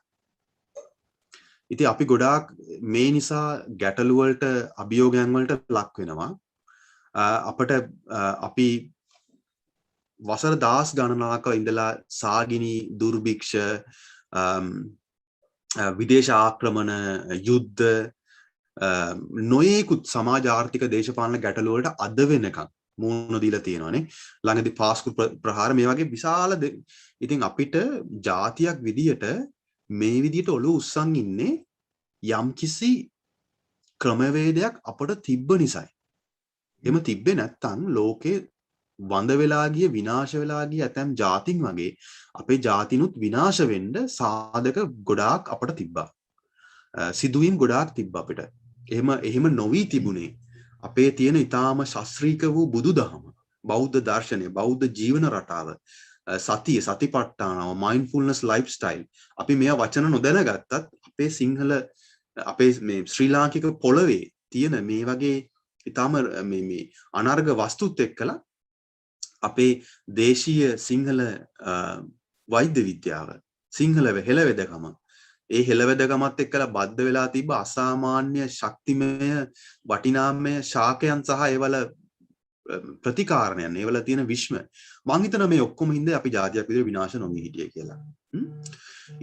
ඉතින් අපි ගොඩාක් මේ නිසා ගැටලු වලට අභියෝගයන් වලට ලක් වෙනවා. අපට අපි වසර 10 ගණනාවක ඉඳලා සාගිනි දුර්භික්ෂ විදේශ ආක්‍රමණ යුද්ධ නොයෙකුත් සමාජ ආර්ථික දේශපාලන ගැටලු වලට අද වෙනකම් මුහුණ දීලා තියෙනවානේ. ළඟදී පාස්කු ප්‍රහාර මේ වගේ විශාල ඉතින් අපිට ජාතියක් විදියට මේ විදියට ඔළුව උස්සන් ඉන්නේ යම්කිසි ක්‍රමවේදයක් අපට තිබ්බ නිසායි. එහෙම තිබ්බේ නැත්තම් ලෝකේ වඳ වෙලා ගිය විනාශ වෙලා ගිය ඇතැම් ජාතින් වගේ අපේ ජාතිනුත් විනාශ වෙන්න සාධක ගොඩාක් අපට තිබ්බා. සිදුවීම් ගොඩාක් තිබ්බා අපිට. එහෙම නොවි තිබුණේ අපේ තියෙන ඊටාම ශාස්ත්‍රීය වූ බුදුදහම, බෞද්ධ දර්ශනය, බෞද්ධ ජීවන රටාව, සතිය, සතිපට්ඨානව, mindfulness lifestyle. අපි මේවා වචන නොදැනගත්තත් අපේ සිංහල අපේ මේ ශ්‍රී ලාංකික පොළවේ තියෙන මේ වගේ ඊටාම මේ අනර්ග වස්තුත් එක්කලා අපේ දේශීය සිංහල වෛද්‍ය විද්‍යාව, සිංහල හෙළවෙදකම, ඒ හෙළවෙදකමත් එක්කලා බද්ධ වෙලා තිබ්බ අසාමාන්‍ය ශක්තිමය වටිනාමය ශාකයන් සහ ඒවල ප්‍රතිකාරණයන්, ඒවල තියෙන විශ්ම. මං හිතනවා මේ ඔක්කොම හින්දා අපි ජාතියක් විදිහට විනාශ නොවී හිටියේ කියලා.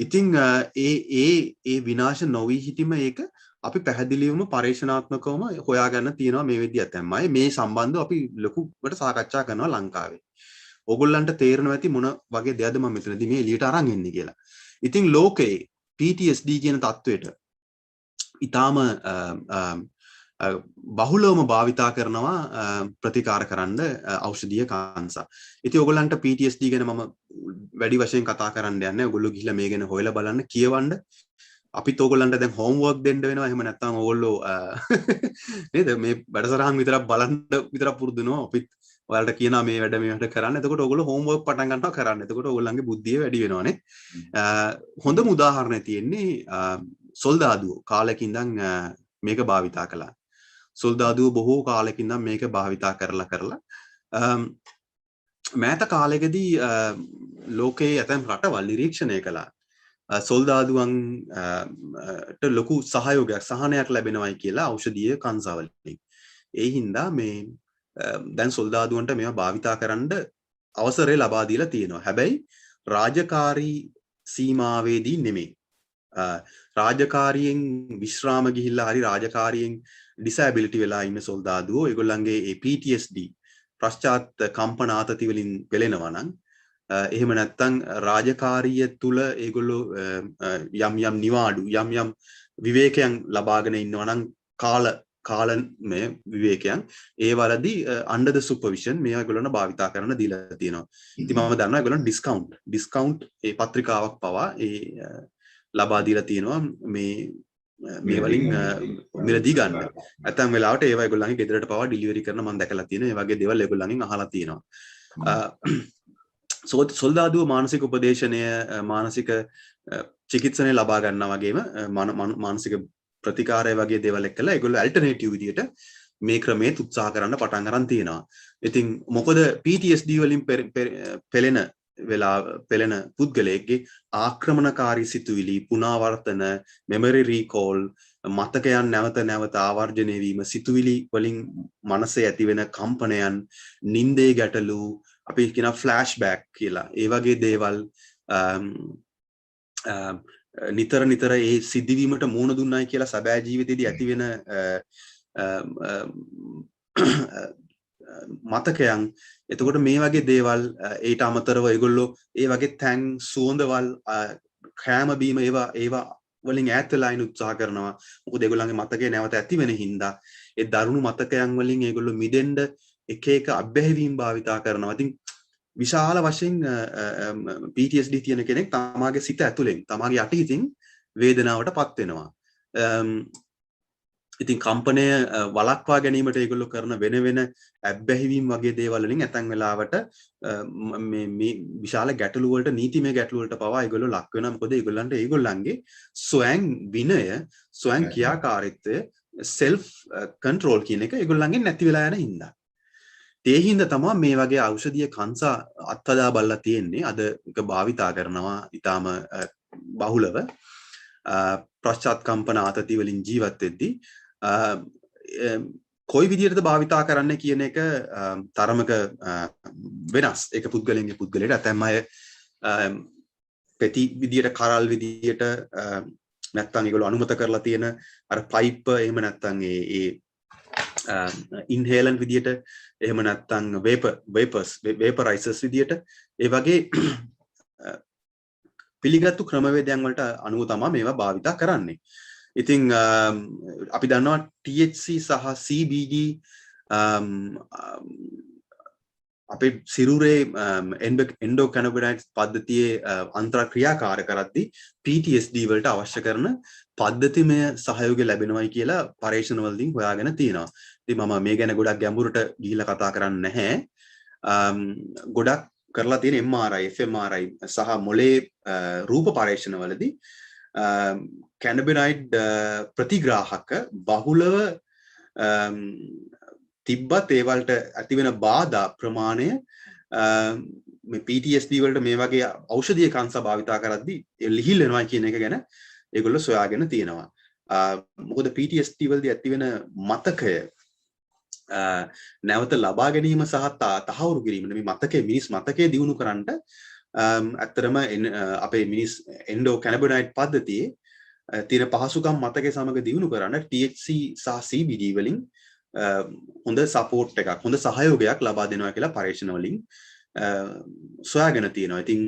ඉතින් ඒ විනාශ නොවී හිටීම ඒක අපි පැහැදිලිවම පරීක්ෂණාත්මකවම හොයාගන්න තියෙනවා මේ විදිහට තමයි. මේ සම්බන්ධව අපි ලොකුවට සාකච්ඡා කරනවා ලංකාවේ. ඕගොල්ලන්ට තේරෙනවා ඇති මොන වගේ දෙයක්ද මම මෙතනදී මේ එළියට අරන් එන්නේ කියලා. ඉතින් ලෝකේ PTSD කියන තත්වයට ඊටාම බහුලවම භාවිතා කරනවා ප්‍රතිකාර කරන්න ඖෂධීය කාංසා. ඉතින් ඕගොල්ලන්ට PTSD ගැන මම වැඩි වශයෙන් කතා කරන්න යන්නේ. ඕගොල්ලෝ ගිහිල්ලා මේ ගැන හොයලා බලන්න, කියවන්න. අපිත් ඕගොල්ලන්ට දැන් හෝම්වර්ක් දෙන්න වෙනවා එහෙම නැත්නම් ඕගොල්ලෝ නේද මේ වැඩසටහන් විතරක් බලන්න විතරක් පුරුදු වෙනවා අපිත් ඔයාලට කියනවා මේ වැඩ කරන්න. එතකොට ඕගොල්ලෝ හෝම්වර්ක් පටන් ගන්නවා කරන්න. එතකොට ඕගොල්ලන්ගේ බුද්ධිය වැඩි වෙනවානේ. හොඳම උදාහරණය තියෙන්නේ සොල්දාදුව කාලෙක ඉඳන් මේක භාවිතා කළා. සොල්දාදුව බොහෝ කාලෙක ඉඳන් මේක භාවිතා කරලා මෑත කාලෙකදී ලෝකයේ ඇතැම් රටවල් නිරීක්ෂණය කළා. සොල්දාදුවන්ට ලොකු සහයෝගයක් සහනයක් ලැබෙනවයි කියලා ඖෂධීය කංසාවලින්. ඒ හින්දා මේ දැන් සොල්දාදුවන්ට මේවා භාවිතා කරන්න අවසරය ලබා දීලා තියෙනවා. හැබැයි රාජකාරී සීමාවේදී නෙමෙයි. රාජකාරියෙන් විශ්‍රාම ගිහිල්ලා හරි රාජකාරියෙන් ඩිසැබිලිටි වෙලා ඉන්න සොල්දාදුවෝ ඒගොල්ලන්ගේ ඒ PTSD පශ්චාත් කම්පන ආතති වලින් පෙළෙනවා නම් එහෙම නැත්නම් රාජකාරිය තුල ඒගොල්ලෝ යම් නිවාඩු යම් විවේකයන් ලබාගෙන ඉන්නවා නම් කාල මේ විවේකයන් ඒ වලදී under the supervision මේවා ඒගොල්ලන්ට භාවිතා කරන්න දීලා තියෙනවා. ඉතින් මම දන්නවා ඒගොල්ලන් ඩිස්කවුන්ට් ඒ පත්‍රිකාවක් පවා ඒ ලබා දීලා තියෙනවා මේ වලින් මිලදී ගන්න. නැත්නම් වෙලාවට ඒවා ඒගොල්ලන්ගේ ගෙදරට පවා ඩිලිවරි කරන මම දැකලා තියෙනවා. ඒ වගේ දේවල් ඒගොල්ලන්ගෙන් අහලා තියෙනවා. සොල්දාදුව මානසික උපදේශනය මානසික චිකිත්සනය ලබා ගන්නා වගේම මානසික ප්‍රතිකාරය වගේ දේවල් එක්කලා ඒගොල්ලෝ ඇල්ටර්නේටිව් විදියට මේ ක්‍රමයේ උත්සාහ කරන්න පටන් ගන්න තියෙනවා. ඉතින් මොකද PTSD වලින් පෙළෙන පුද්ගලයෙක්ගේ ආක්‍රමණකාරී සිතුවිලි පුනරාවර්තන මෙමරි රීකෝල් මතකයන් නැවත ආවර්ජනය වීම සිතුවිලි වලින් මනසේ ඇතිවෙන කම්පනයන් නින්දේ ගැටලු අපි කියන ෆ්ලෑෂ්බැක් කියලා ඒ වගේ දේවල් නිතර ඒ සිද්ධවීමට මුහුණ දුන්නයි කියලා සැබෑ ජීවිතේදී ඇතිවෙන මතකයන් එතකොට මේ වගේ දේවල් ඊට අමතරව ඒගොල්ලෝ ඒ වගේ තැන් සුවඳවල් කෑම බීම ඒවා වලින් ඈත් වෙලා ඉන්න උත්සාහ කරනවා. මොකද ඒගොල්ලන්ගේ මතකේ නැවත ඇති වෙන හින්දා ඒ දරුණු මතකයන් වලින් ඒගොල්ලෝ මිදෙන්න එක අබ්බැහිවීම් භාවිතා කරනවා. ඉතින් විශාල වශයෙන් PTSD තියෙන කෙනෙක් තමාගේ සිත ඇතුලෙන් තමාගේ යටිහිතින් වේදනාවට පත් වෙනවා. ඉතින් කම්පනය වළක්වා ගැනීමට ඒගොල්ලෝ කරන වෙන ඇබ්බැහිවීම් වගේ දේවල් වලින් ඇතැම් වෙලාවට මේ විශාල ගැටලු වලට නීතිමය ගැටලු වලට පවා ඒගොල්ලෝ ලක් වෙනවා. මොකද ඒගොල්ලන්ට ඒගොල්ලන්ගේ ස්වයං විනය ස්වයං ක්‍රියාකාරීත්වය self control කියන එක ඒගොල්ලන්ගෙන් නැති වෙලා යන හින්දා. ඒ හින්දා තමයි මේ වගේ ඖෂධීය කංසා අත්හදා බලලා තියෙන්නේ. අද එක භාවිතා කරනවා ඊටාම බහුලව පශ්චාත් කම්පන ආතති වලින් ජීවත් වෙද්දී කොයි විදිහටද භාවිතා කරන්න කියන එක තරමක වෙනස්. ඒක පුද්ගලයෙන්ගේ පුද්ගලයට ඇතැම් අය පෙති විදියට කරල් විදියට නැත්නම් ඒගොල්ලෝ අනුමත කරලා තියෙන අර පයිප් එහෙම නැත්නම් ඒ ඉන්හේලන් විදියට එහෙම නැත්නම් වේපරයිසර්ස් විදියට ඒ වගේ පිළිගත්තු ක්‍රමවේදයන් වලට අනුව තමයි මේවා භාවිතා කරන්නේ. ඉතින් අපි දන්නවා THC සහ CBD අපේ සිරුරේ එන්ඩෝකැනබිනයිඩ්ස් පද්ධතියේ අන්තර්ක්‍රියාකාර කරද්දී PTSD වලට අවශ්‍ය කරන පද්ධතිමය සහයෝගය ලැබෙනවයි කියලා පරීක්ෂණ වලදී හොයාගෙන තියෙනවා. ඉතින් මම මේ ගැන ගොඩක් ගැඹුරට ගිහිල්ලා කතා කරන්නේ නැහැ. ගොඩක් කරලා තියෙන MRI, fMRI සහ මොලේ රූප පරීක්ෂණ වලදී කැනබිනයිඩ් ප්‍රතිග්‍රාහක බහුලව තිබ්බත් ඒ වලට ඇතිවෙන බාධා ප්‍රමාණය මේ PTSD වලට මේ වගේ ඖෂධීය කංසා භාවිතා කරද්දී ලිහිල් වෙනවා කියන එක ගැන ඒගොල්ලෝ සොයාගෙන තියෙනවා. මොකද PTSD වලදී ඇතිවෙන මතකය නැවත ලබා ගැනීම සහ තහවුරු කිරීම මේ මිනිස් මතකයේ දියුණු කරන්නට ඇත්තරම අපේ මිනිස් එන්ඩෝකැනබිනයිඩ් පද්ධතියේ තියෙන පහසුකම් මතකයේ සමග දියුණු කරන්න THC සහ CBD වලින් හොඳ සපෝට් එකක් හොඳ සහයෝගයක් ලබා දෙනවා කියලා පරීක්ෂණ වලින් සොයාගෙන තියෙනවා. ඉතින්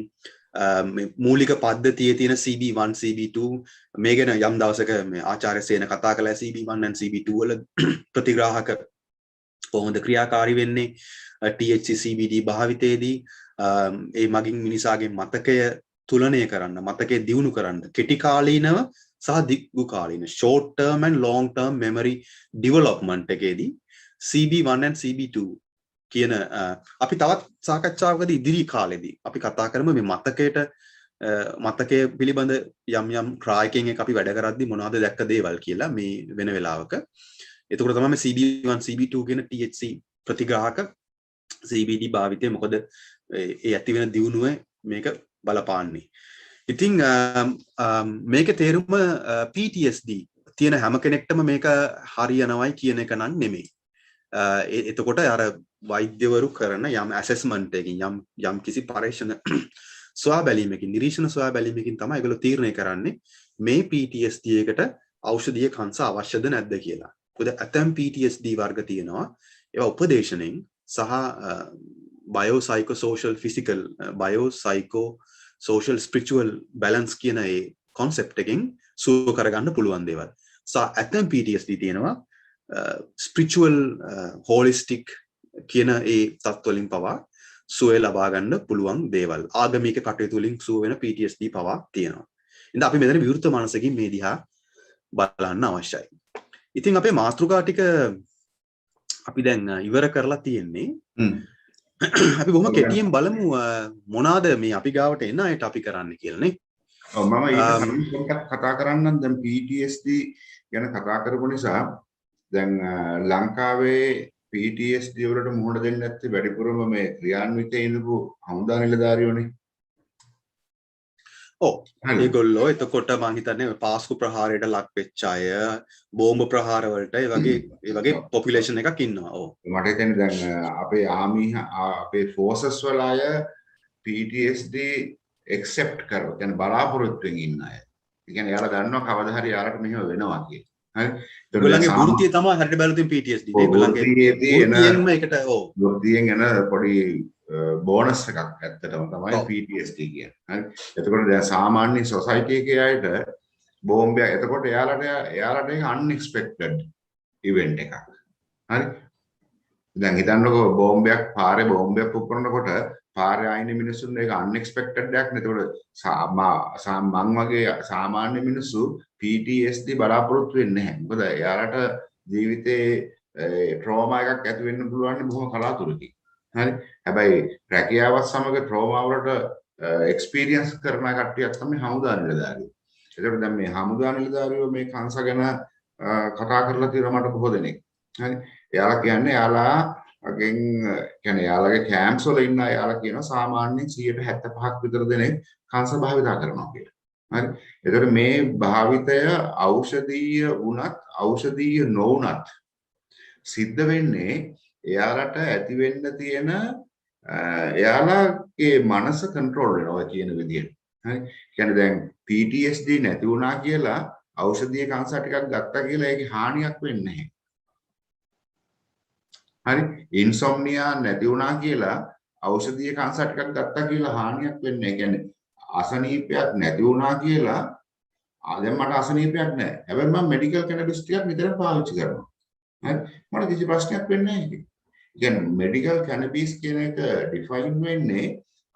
මේ මූලික පද්ධතියේ තියෙන CB1 CB2 මේ ගැන යම් දවසක මේ ආචාර්ය සේන කතා කළා CB1 and CB2 වල ප්‍රතිග්‍රාහක කොහොමද ක්‍රියාකාරී වෙන්නේ THC CBD භාවිතයේදී ඒ මගින් මිනිසාගේ මතකය තුලනය කරන්න මතකයේ දියුණු කරන්න කෙටි කාලීනව සහ දිග්ගු කාලීන short term and long term memory development එකේදී CB1 and CB2 කියන අපි තවත් සාකච්ඡාවකදී ඉදිරි කාලෙදී අපි කතා කරමු මේ මතකයේ පිළිබඳ යම් ක්‍රායකයෙන් එක අපි වැඩ කරද්දී මොනවද දැක්ක දේවල් කියලා මේ වෙන වෙලාවක. එතකොට තමයි මේ CB1 CB2 කියන THC ප්‍රතිග්‍රාහක CBD භාවිතය මොකද ඒ ඇති වෙන දියුණුව මේක බලපාන්නේ. ඉතින් මේක තේරුම PTSD තියෙන හැම කෙනෙක්ටම මේක හරියනවයි කියන එක නම් නෙමෙයි. එතකොට අර වෛද්‍යවරු කරන යම් ඇසෙස්මන්ට් එකකින් යම් කිසි පරීක්ෂණ සොයා බැලීමකින් නිරීක්ෂණ සොයා බැලීමකින් තමයි ඒගොල්ලෝ තීරණය කරන්නේ මේ PTSD එකට ඖෂධීය කංශ අවශ්‍යද නැද්ද කියලා. මොකද ඇතැම් PTSD වර්ග තියෙනවා ඒවා උපදේශනෙන් සහ biopsychosocial physical biopsychosocial spiritual balance කියන ඒ concept එකෙන් සුව කරගන්න පුළුවන් දේවල්. ඇතැම් PTSD තියෙනවා spiritual holistic කියන ඒ තත්ත්ව වලින් පවා සුවය ලබා ගන්න පුළුවන් දේවල්. ආගමික කටයුතු වලින් සුව වෙන PTSD පවා තියෙනවා. ඉතින් අපි මෙතන විවෘත මනසකින් මේ දිහා බලන්න අවශ්‍යයි. ඉතින් අපේ මාතෘකා ටික අපි දැන් ඉවර කරලා තියෙන්නේ. අපි බොහොම කෙටියෙන් බලමු මොනවාද මේ අපි ගාවට එන අයට අපි කරන්න කියලා නේ. ඔව් මම ඊට කතා කරන්නම් දැන් PTSD ගැන කතා කරපු නිසා දැන් ලංකාවේ PTSD වලට මුහුණ දෙන්නේ නැත්තේ වැඩිපුරම මේ ක්‍රියාන්විතයේ ඉඳපු හමුදා නිලධාරියෝනේ. ඔව් ඒගොල්ලෝ එතකොට මම හිතන්නේ පාස්කු ප්‍රහාරයට ලක් වෙච්ච අය බෝම්බ ප්‍රහාර වලට ඒ වගේ පොපියුලේෂන් එකක් ඉන්නවා. ඔව් මට හිතෙන්නේ දැන් අපේ ආමි අපේ ෆෝසස් වල අය PTSD accept කරව කියන්නේ බලාපොරොත්තුෙන් ඉන්න අය. ඒ කියන්නේ යාලා දන්නවා කවදා හරි යාලට මෙහෙම වෙනවා කියලා. හරි. ඒගොල්ලන්ගේ වෘත්තිය තමයි හරියට බැලුවොත් PTSD. ඒගොල්ලන්ගේ ඒකට ඔව් වෘත්තියෙන් එන පොඩි බෝනස් එකක් ඇත්තටම තමයි PTSD කියන්නේ. හරි. එතකොට දැන් සාමාන්‍ය සොසයිටි එකේ අයට බෝම්බයක් එතකොට එයාලට ඒක unexpected event එකක්. හරි. දැන් හිතන්නකෝ පාරේ බෝම්බයක් පුපුරනකොට පාරේ ආයින මිනිස්සුන් ඒක unexpected දෙයක් නේ. එතකොට මං වගේ සාමාන්‍ය මිනිස්සු PTSD බලාපොරොත්තු වෙන්නේ නැහැ. මොකද එයාලට ජීවිතේ ට්‍රෝමා එකක් ඇති වෙන්න පුළුවන් බොහොම කලාතුරකින්. හරි. හැබැයි රැකියාවත් සමග ට්‍රෝමා වලට එක්ස්පීරියන්ස් කරන කට්ටියක් තමයි හමුදා නිලධාරියෝ. ඒකට දැන් මේ හමුදා නිලධාරියෝ මේ කංශ ගැන කතා කරලා තියෙනවා මට බොහෝ දෙනෙක්. හරි. එයාලා කියන්නේ යාළගේ කැම්ප්ස් වල ඉන්න යාළා කියනවා සාමාන්‍යයෙන් 75ක් විතර දෙනෙක් කංශ භාවිතා කරනවා කියලා. හරි. ඒකට මේ භාවිතය ඖෂධීය වුණත් ඖෂධීය නොවුණත් සිද්ධ වෙන්නේ එයාලට ඇති වෙන්න තියෙන එයාලගේ මනස කන්ට්‍රෝල් වෙනවා කියන විදිහට. හරි. කියන්නේ දැන් PTSD නැති වුණා කියලා ඖෂධීය කංශ ටිකක් ගත්තා කියලා ඒකේ හානියක් වෙන්නේ නැහැ. හරි. ඉන්සොම්නියා නැති වුණා කියලා ඖෂධීය කංශ ටිකක් ගත්තා කියලා හානියක් වෙන්නේ නැහැ. කියන්නේ අසනීපයක් නැති වුණා කියලා දැන් මට අසනීපයක් නැහැ. හැබැයි මම මෙඩිකල් කැනබිස් ටිකක් නිතරම පාවිච්චි කරනවා. හරි. මට කිසි ප්‍රශ්නයක් වෙන්නේ නැහැ. කියන්නේ මෙඩිකල් කැනබිස් කියන එක ඩිෆයින් වෙන්නේ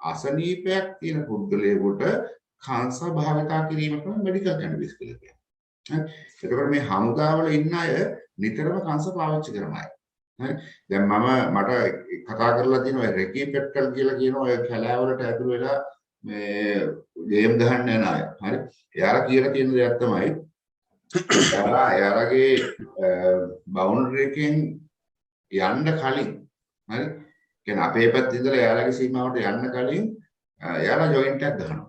අසනීපයක් තියෙන පුද්ගලයෙකුට කංශ භාවිතා කිරීම තමයි මෙඩිකල් කැනබිස් කියලා කියන්නේ. හරි. එතකොට මේ හමුදාවල ඉන්න අය නිතරම කංශ පාවිච්චි කරන අය. හරි. දැන් මට කතා කරලා තියෙනවා රෙකී පෙට්ටල් කියලා කියන ඔය කැලෑවලට ඇතුළු වෙලා මේ ගේම් ගහන්න යන අය. හරි. එයාලා කියලා තියෙන දෙයක් තමයි එයාලගේ බවුන්ඩරි එකෙන් යන්න කලින් හරි කියන්නේ අපේ පැත්තේ ඉඳලා එයාලගේ සීමාවට යන්න කලින් එයාලා ජොයින්ට් එකක් ගහනවා.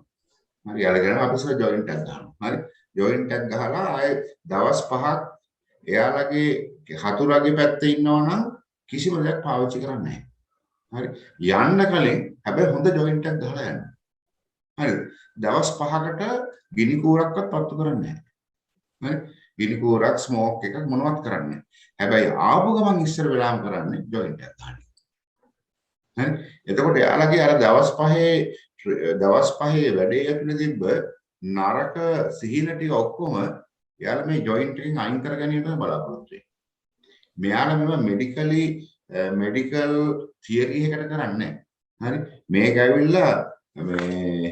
හරි. එයාලා කියනවා අපි සර ජොයින්ට් එකක් ගහනවා. හරි. ජොයින්ට් එකක් ගහලා ආයේ දවස් 5ක් එයාලගේ හතුරගේ පැත්තේ ඉන්නවා නම් කිසිම දෙයක් පාවිච්චි කරන්නේ නැහැ. හරි. යන්න කලින් හැබැයි හොඳ ජොයින්ට් එකක් ගහලා යන්න. හරි. දවස් 5කට ගිනි කූරක්වත් පත්තු කරන්නේ නැහැ. හරි. ගිනි කූරක් ස්මෝක් එකක් මොනවත් කරන්නේ නැහැ. හැබැයි ආපු ගමන් ඉස්සර වෙලාම කරන්නේ ජොයින්ට් එකක් ගන්න. හරි. එතකොට යාළගේ අර දවස් 5 වැඩේ යටින් තිබ්බ නරක සිහින ටික ඔක්කොම යාළ මේ ජොයින්ට් එකෙන් අයින් කර ගැනීම තමයි බලාපොරොත්තු වෙන්නේ. මෙයාලා මෙව මෙඩිකල් තියරි එකකට කරන්නේ නැහැ. හරි. මේක ඇවිල්ලා මේ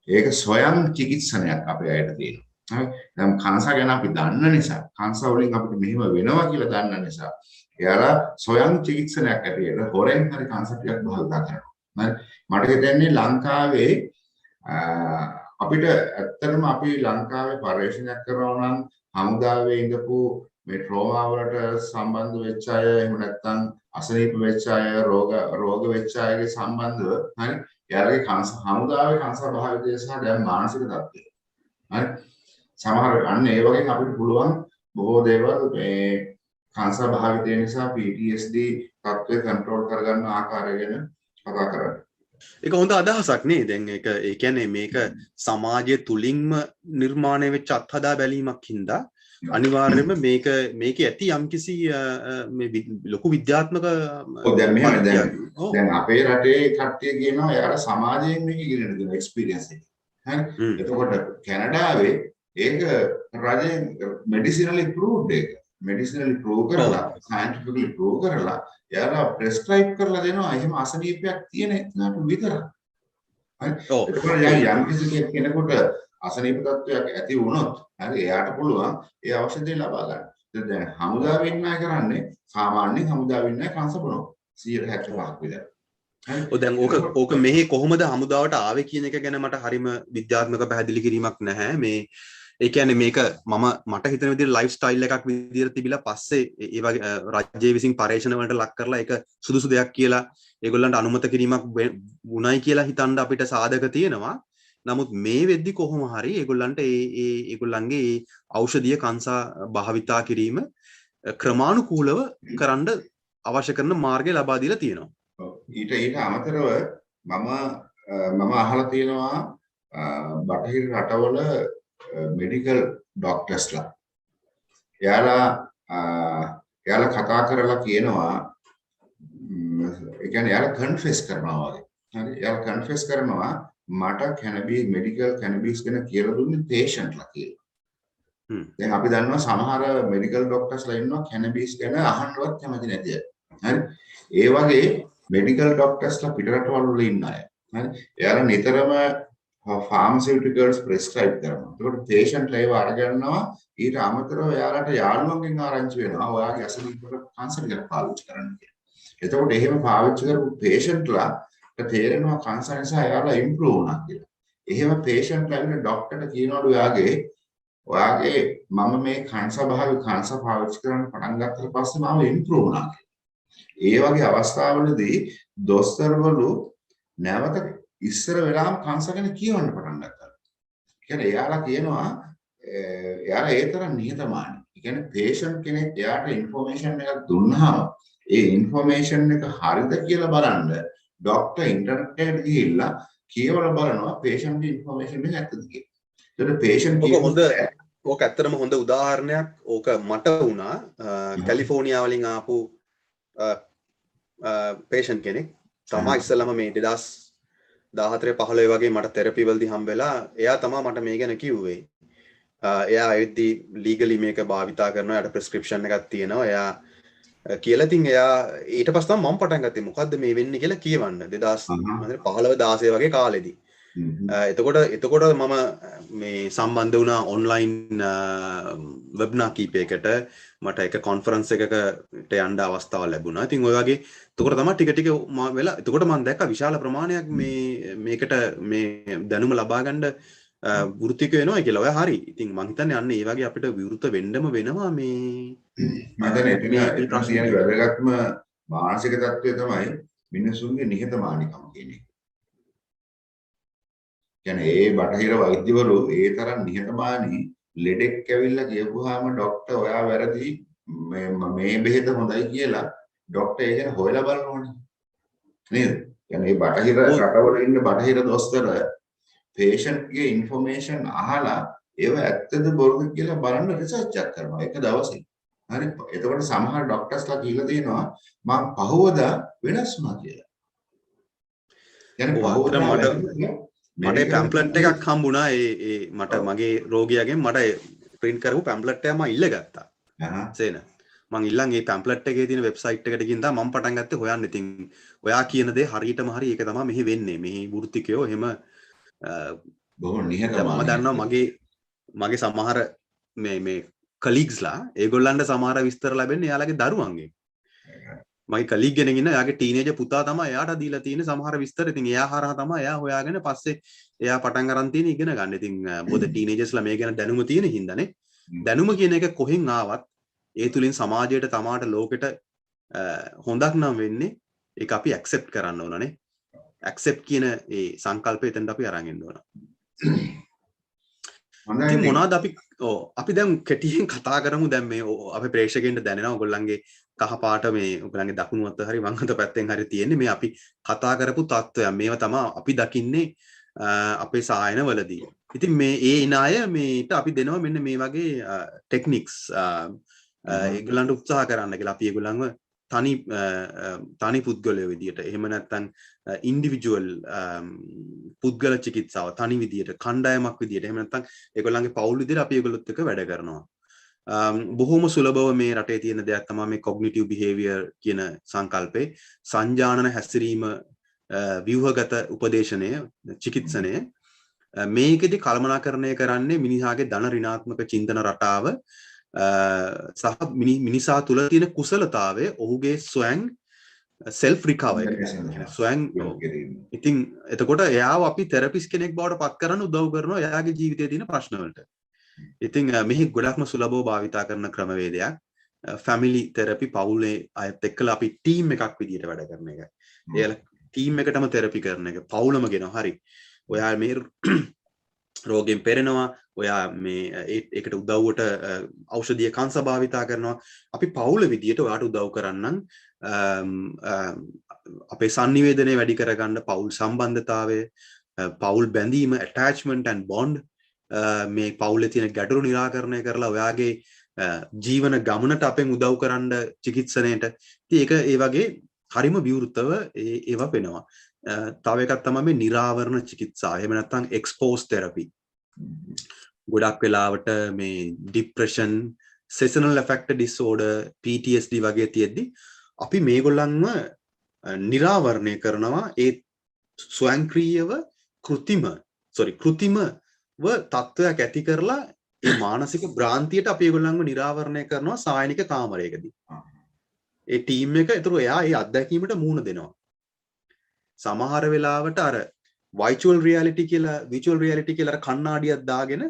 ඒක ස්වයං චිකිත්සනයක් අපේ අයට තියෙනවා. හරි දැන් කංසා ගැන අපි දන්න නිසා කංසා වලින් අපිට මෙහෙම වෙනවා කියලා දන්න නිසා එයාලා සොයන් චිකිත්සනයක් ඇටියට හොරෙන් හරි කංසා ටිකක් භාවිත කරනවා හරි මට හිතෙන්නේ ලංකාවේ අපිට ඇත්තටම අපි ලංකාවේ පරිශ්‍රණයක් කරනවා නම් හමුදාවේ ඉඳපු මේ ට්‍රෝමා වලට සම්බන්ධ වෙච්ච අය එහෙම නැත්නම් අසනීප වෙච්ච අය රෝග වෙච්ච අයගේ සම්බන්ධව හරි එයාලගේ හමුදාවේ කංසා භාවිතය සහ දැන් මානසික තත්ත්වය හරි සමහර අන්න ඒ වගේ අපිට පුළුවන් බොහෝ දේවල් මේ කංසා භාවිතය නිසා PTSD තත්ත්වය කන්ට්‍රෝල් කරගන්න ආකාරය ගැන කතා කරන්න. ඒක හොඳ අදහසක් නේ. දැන් ඒක ඒ කියන්නේ මේක සමාජය තුලින්ම නිර්මාණය වෙච්ච අත්හදා බැලීමක් හින්දා අනිවාර්යයෙන්ම මේකේ ඇති යම්කිසි මේ ලොකු විද්‍යාත්මක දැන් අපේ රටේ කට්ටිය කියනවා යාර සමාජයෙන් මේක ඉගෙන ගන්න එක්ස්පීරියන්ස් එක. හරි. එතකොට කැනඩාවේ ඒක රජයෙන් මෙඩිසිනලි ප්‍රූව්ඩ් එක. මෙඩිසිනලි ප්‍රූව් කරලා සයන්ටිෆිකලි ප්‍රූව් කරලා යාලා ප්‍රෙස්ක්‍රයිබ් කරලා දෙනවා එහෙම අසනීපයක් තියෙන එක්කනට විතරක්. හරි. එතකොට යම් කිසි කෙනෙකුට අසනීප තත්ත්වයක් ඇති වුණොත් හරි එයාට පුළුවන් ඒ අවශ්‍ය දේ ලබා ගන්න. දැන් හමුදාවේ ඉන්න අය කරන්නේ සාමාන්‍යයෙන් හමුදාවේ ඉන්න අය කංශ බොනවා 75ක් විතර. ඔව් දැන් ඕක මෙහි කොහොමද හමුදාවට ආවේ කියන එක ගැන මට හරිම විද්‍යාත්මක පැහැදිලි කිරීමක් නැහැ. මේ ඒ කියන්නේ මේක මට හිතන විදිහට ලයිෆ් ස්ටයිල් එකක් විදිහට තිබිලා පස්සේ ඒ වගේ රාජ්‍ය විසින් පරීක්ෂණ වලට ලක් කරලා ඒක සුදුසු දෙයක් කියලා ඒගොල්ලන්ට අනුමත කිරීමක් වුණයි කියලා හිතන්න අපිට සාධක තියෙනවා. නමුත් මේ වෙද්දි කොහොම හරි ඒගොල්ලන්ට ඒගොල්ලන්ගේ ඖෂධීය කංසා භාවිතා කිරීම ක්‍රමානුකූලව කරන්න අවශ්‍ය කරන මාර්ගය ලබා දීලා තියෙනවා. ඊට අමතරව මම අහලා තියෙනවා බටහිර රටවල මෙඩිකල් ඩොක්ටර්ස්ලා එයාලා කතා කරලා කියනවා ඒ කියන්නේ එයාලා කන්ෆෙස් කරනවා වගේ. හරි එයාලා කන්ෆෙස් කරනවා මට මෙඩිකල් කැනබිස් ගැන කියලා දුන්නේ පේෂන්ට්ලා කියලා. දැන් අපි දන්නවා සමහර මෙඩිකල් ඩොක්ටර්ස්ලා ඉන්නවා කැනබිස් ගැන අහන්නවත් කැමති නැති අය. හරි ඒ වගේ මෙඩිකල් ඩොක්ටර්ස්ලා පිටරටවල වල ඉන්න අය. හරි එයාලා නිතරම ෆාමසිටිකල්ස් ප්‍රෙස්ක්‍රයිබ් කරනවා. ඒකට පේෂන්ට්ලා ඒව අරගන්නවා ඊට අමතරව එයාලට යාළුවන්ගෙන් ආරංචි වෙනවා ඔයාගේ අසනීපවල කන්සල්ට් කරලා පාවිච්චි කරන්න කියලා. එතකොට එහෙම පාවිච්චි කරපු පේෂන්ට්ලා තේරෙනවා කංශ නිසා එයාලා ඉම්ප්‍රූව් වුණා කියලා. එහෙම පේෂන්ට්ලා ඇවිල්ලා ડોක්ටර්ට කියනවලු ඔයාගේ මම මේ කංශ පාවිච්චි කරන්න පටන් ගත්තට පස්සේ මම ඉම්ප්‍රූව් වුණා කියලා. ඒ වගේ අවස්ථාවලදී දොස්තරවරු නැවත ඉස්සර වෙලාම කංශ ගැන කියවන්න පටන් ගත්තා. කියන්නේ එයාලා කියනවා එයාලා ඒ තරම් නිහතමානී. ඒ කියන්නේ පේෂන්ට් කෙනෙක් එයාට ඉන්ෆෝමේෂන් එකක් දුන්නාම ඒ ඉන්ෆෝමේෂන් එක හරිද කියලා බලන්න ડોක්ටර් ඉන්ටර්නෙට් එකට ගිහිල්ලා කියවලා බලනවා පේෂන්ට් ඉන්ෆෝමේෂන් එක ඇත්තද කියලා. ඒකට පේෂන්ට් ඕක ඇත්තටම හොඳ උදාහරණයක්. ඕක මට වුණා කැලිෆෝනියා වලින් ආපු පේෂන්ට් කෙනෙක් තමයි ඉස්සෙල්ලාම මේ 2014-15 වගේ මට තෙරපි වලදී හම්බෙලා එයා තමයි මට මේ ගැන කිව්වේ. එයා ඇවිත් ලීගලි මේක භාවිතා කරනවා. එයාට ප්‍රෙස්ක්‍රිප්ෂන් එකක් තියෙනවා. එයා කියලා ඉතින් එයා ඊට පස්සේ තමයි මම පටන් ගත්තේ මොකද්ද මේ වෙන්නේ කියලා කියවන්න 2015-16 වගේ කාලෙදී. එතකොට මම මේ සම්බන්ධ වුණා ඔන්ලයින් වෙබ්නා කීපයකට. මට එක කොන්ෆරන්ස් එකකට යන්න අවස්ථාවක් ලැබුණා. ඉතින් ওই වගේ එතකොට තමයි ටික වෙලා එතකොට මම දැක්කා විශාල ප්‍රමාණයක් මේකට මේ දැනුම ලබා ගන්න වෘත්තික වෙනවා කියලා. ඔය හරි. ඉතින් මං හිතන්නේ අන්න ඒ වගේ අපිට විවෘත වෙන්නම වෙනවා මේ මම දැන් එතන ප්‍රශ්නයේ වැදගත්ම මානසික තත්ත්වය තමයි මිනිසුන්ගේ නිහතමානීකම කියන්නේ. කියන්නේ ඒ බටහිර වෛද්‍යවරු ඒ තරම් නිහතමානී ලෙඩෙක් ඇවිල්ලා කියපුවාම ડોක්ටර් ඔයා වැරදි මේ බෙහෙත හොඳයි කියලා ડોක්ටර් ඒ ගැන හොයලා බලනෝනේ. නේද? කියන්නේ මේ බටහිර රටවල ඉන්න බටහිර දොස්තර පේෂන්ට්ගේ ඉන්ෆෝමේෂන් අහලා ඒව ඇත්තද බොරුද කියලා බලන්න රිසර්ච් එකක් කරනවා එක දවසේ. හරි. එතකොට සමහර ડોක්ටර්ස්ලා කියලා තියෙනවා මම පහවදා වෙනස් වුණා කියලා. يعني පහවදා මට පැම්ප්ලට් එකක් හම්බුණා මට මගේ රෝගියාගෙන් මට ප්‍රින්ට් කරපු පැම්ප්ලට් එක මම ඉල්ලගත්තා. සේන. මං ඉල්ලන් ඒ පැම්ප්ලට් එකේ තියෙන වෙබ්සයිට් එකට ගිහින් මම පටන් ගත්තේ හොයන්න. ඉතින් ඔයා කියන දේ හරියටම හරි ඒක තමයි මෙහි වෙන්නේ. මෙහි වෘත්තිකයෝ එහෙම බොහොම නිහතමානී. මම දන්නවා මගේ සමහර මේ කලීග්ස්ලා ඒගොල්ලන්ට සමහර විස්තර ලැබෙන්නේ එයාලගේ දරුවන්ගේ. මගේ කලීග් කෙනෙක් ඉන්න එයාගේ ටීනේජර් පුතා තමයි එයාට දීලා තියෙන සමහර විස්තර. ඉතින් එයා හරහා තමයි එයා හොයාගෙන පස්සේ එයා පටන් අරන් තියෙන ඉගෙන ගන්න. ඉතින් මොකද ටීනේජර්ස්ලා මේ ගැන දැනුම තියෙන හින්දානේ. දැනුම කියන එක කොහෙන් ආවත් ඒ තුලින් සමාජයට තමාට ලෝකෙට හොඳක් නම් වෙන්නේ ඒක අපි ඇක්සෙප්ට් කරන්න ඕනනේ. ඇක්සෙප්ට් කියන ඒ සංකල්පය එතනට අපි අරන් එන්න ඕන. ඉතින් මොනවාද අපි දැන් කෙටියෙන් කතා කරමු. දැන් මේ අපේ ප්‍රේක්ෂකයන්ට දැනෙනවා ඔයගොල්ලන්ගේ කහ පාට මේ ඔයගොල්ලන්ගේ දකුණු අත හරි වම් අත පැත්තෙන් හරි තියෙන්නේ මේ අපි කතා කරපු තත්ත්වයන්. මේවා තමයි අපි දකින්නේ අපේ සායනවලදී. ඉතින් මේ ඒ ඉන අය මේට අපි දෙනවා මෙන්න මේ වගේ ටෙක්නික්ස් ඒගොල්ලන්ට උත්සාහ කරන්න කියලා. අපි ඒගොල්ලන්ව තනි පුද්ගලයෝ විදියට එහෙම නැත්නම් ඉන්ඩිවිජුවල් පුද්ගල චිකිත්සාව තනි විදියට කණ්ඩායමක් විදියට එහෙම නැත්නම් ඒගොල්ලන්ගේ පවුල් විදියට අපි ඒගොල්ලොත් එක්ක වැඩ කරනවා. බොහොම සුලභව මේ රටේ තියෙන දෙයක් තමයි මේ කොග්නිටිව් බිහේවියර් කියන සංකල්පේ සංජානන හැසිරීම ව්‍යුහගත උපදේශනය චිකිත්සනය. මේකෙදි කළමනාකරණය කරන්නේ මිනිහාගේ ධන ඍණාත්මක චින්තන රටාව සහ මිනිසා තුළ තියෙන කුසලතාවය ඔහුගේ ස්වයං self recovery ස්වයං. ඉතින් එතකොට එයාව අපි තෙරපිස් කෙනෙක් බවට පත් කරන්න උදව් කරනවා එයාගේ ජීවිතයේ තියෙන ප්‍රශ්න වලට. ඉතින් මෙහි ගොඩක්ම සුලභව භාවිතා කරන ක්‍රමවේදයක් ෆැමිලි තෙරපි පවුලේ අයත් එක්කලා අපි ටීම් එකක් විදියට වැඩ කරන එක. එයාලා ටීම් එකටම තෙරපි කරන එක පවුලම ගෙනවා. හරි. ඔයා මේ රෝගෙන් පෙරෙනවා ඔයා මේ ඒකට උදව්වට ඖෂධීය කංශ භාවිතා කරනවා. අපි පවුල විදියට ඔයාට උදව් කරන්නම් අපේ sannivedanaye වැඩි කරගන්න පවුල් සම්බන්ධතාවය පවුල් බැඳීම attachment and bond මේ පවුලේ තියෙන ගැටලු निराකරණය කරලා ඔයාගේ ජීවන ගමනට අපෙන් උදව් කරන්න චිකිත්සනයේට. ඉතින් ඒක ඒ වගේ හරිම විවෘතව ඒවා වෙනවා. තව එකක් තමයි මේ නිරාවරණ චිකිත්සාව. එහෙම නැත්නම් එක්ස්පෝස් තෙරපි. ගොඩක් වෙලාවට මේ depression, seasonal affective disorder, PTSD වගේ තියෙද්දි අපි මේගොල්ලන්ව නිරාවරණය කරනවා ඒ ස්වයංක්‍රීයව කෘතිමව තත්ත්වයක් ඇති කරලා ඒ මානසික භ්‍රාන්තියට අපි ඒගොල්ලන්ව නිරාවරණය කරනවා සායනික කාමරයකදී. ඒ ටීම් එක ඒතර එයා ඒ අත්දැකීමට මුහුණ දෙනවා. සමහර වෙලාවට අර virtual reality කියලා කණ්ණාඩියක් දාගෙන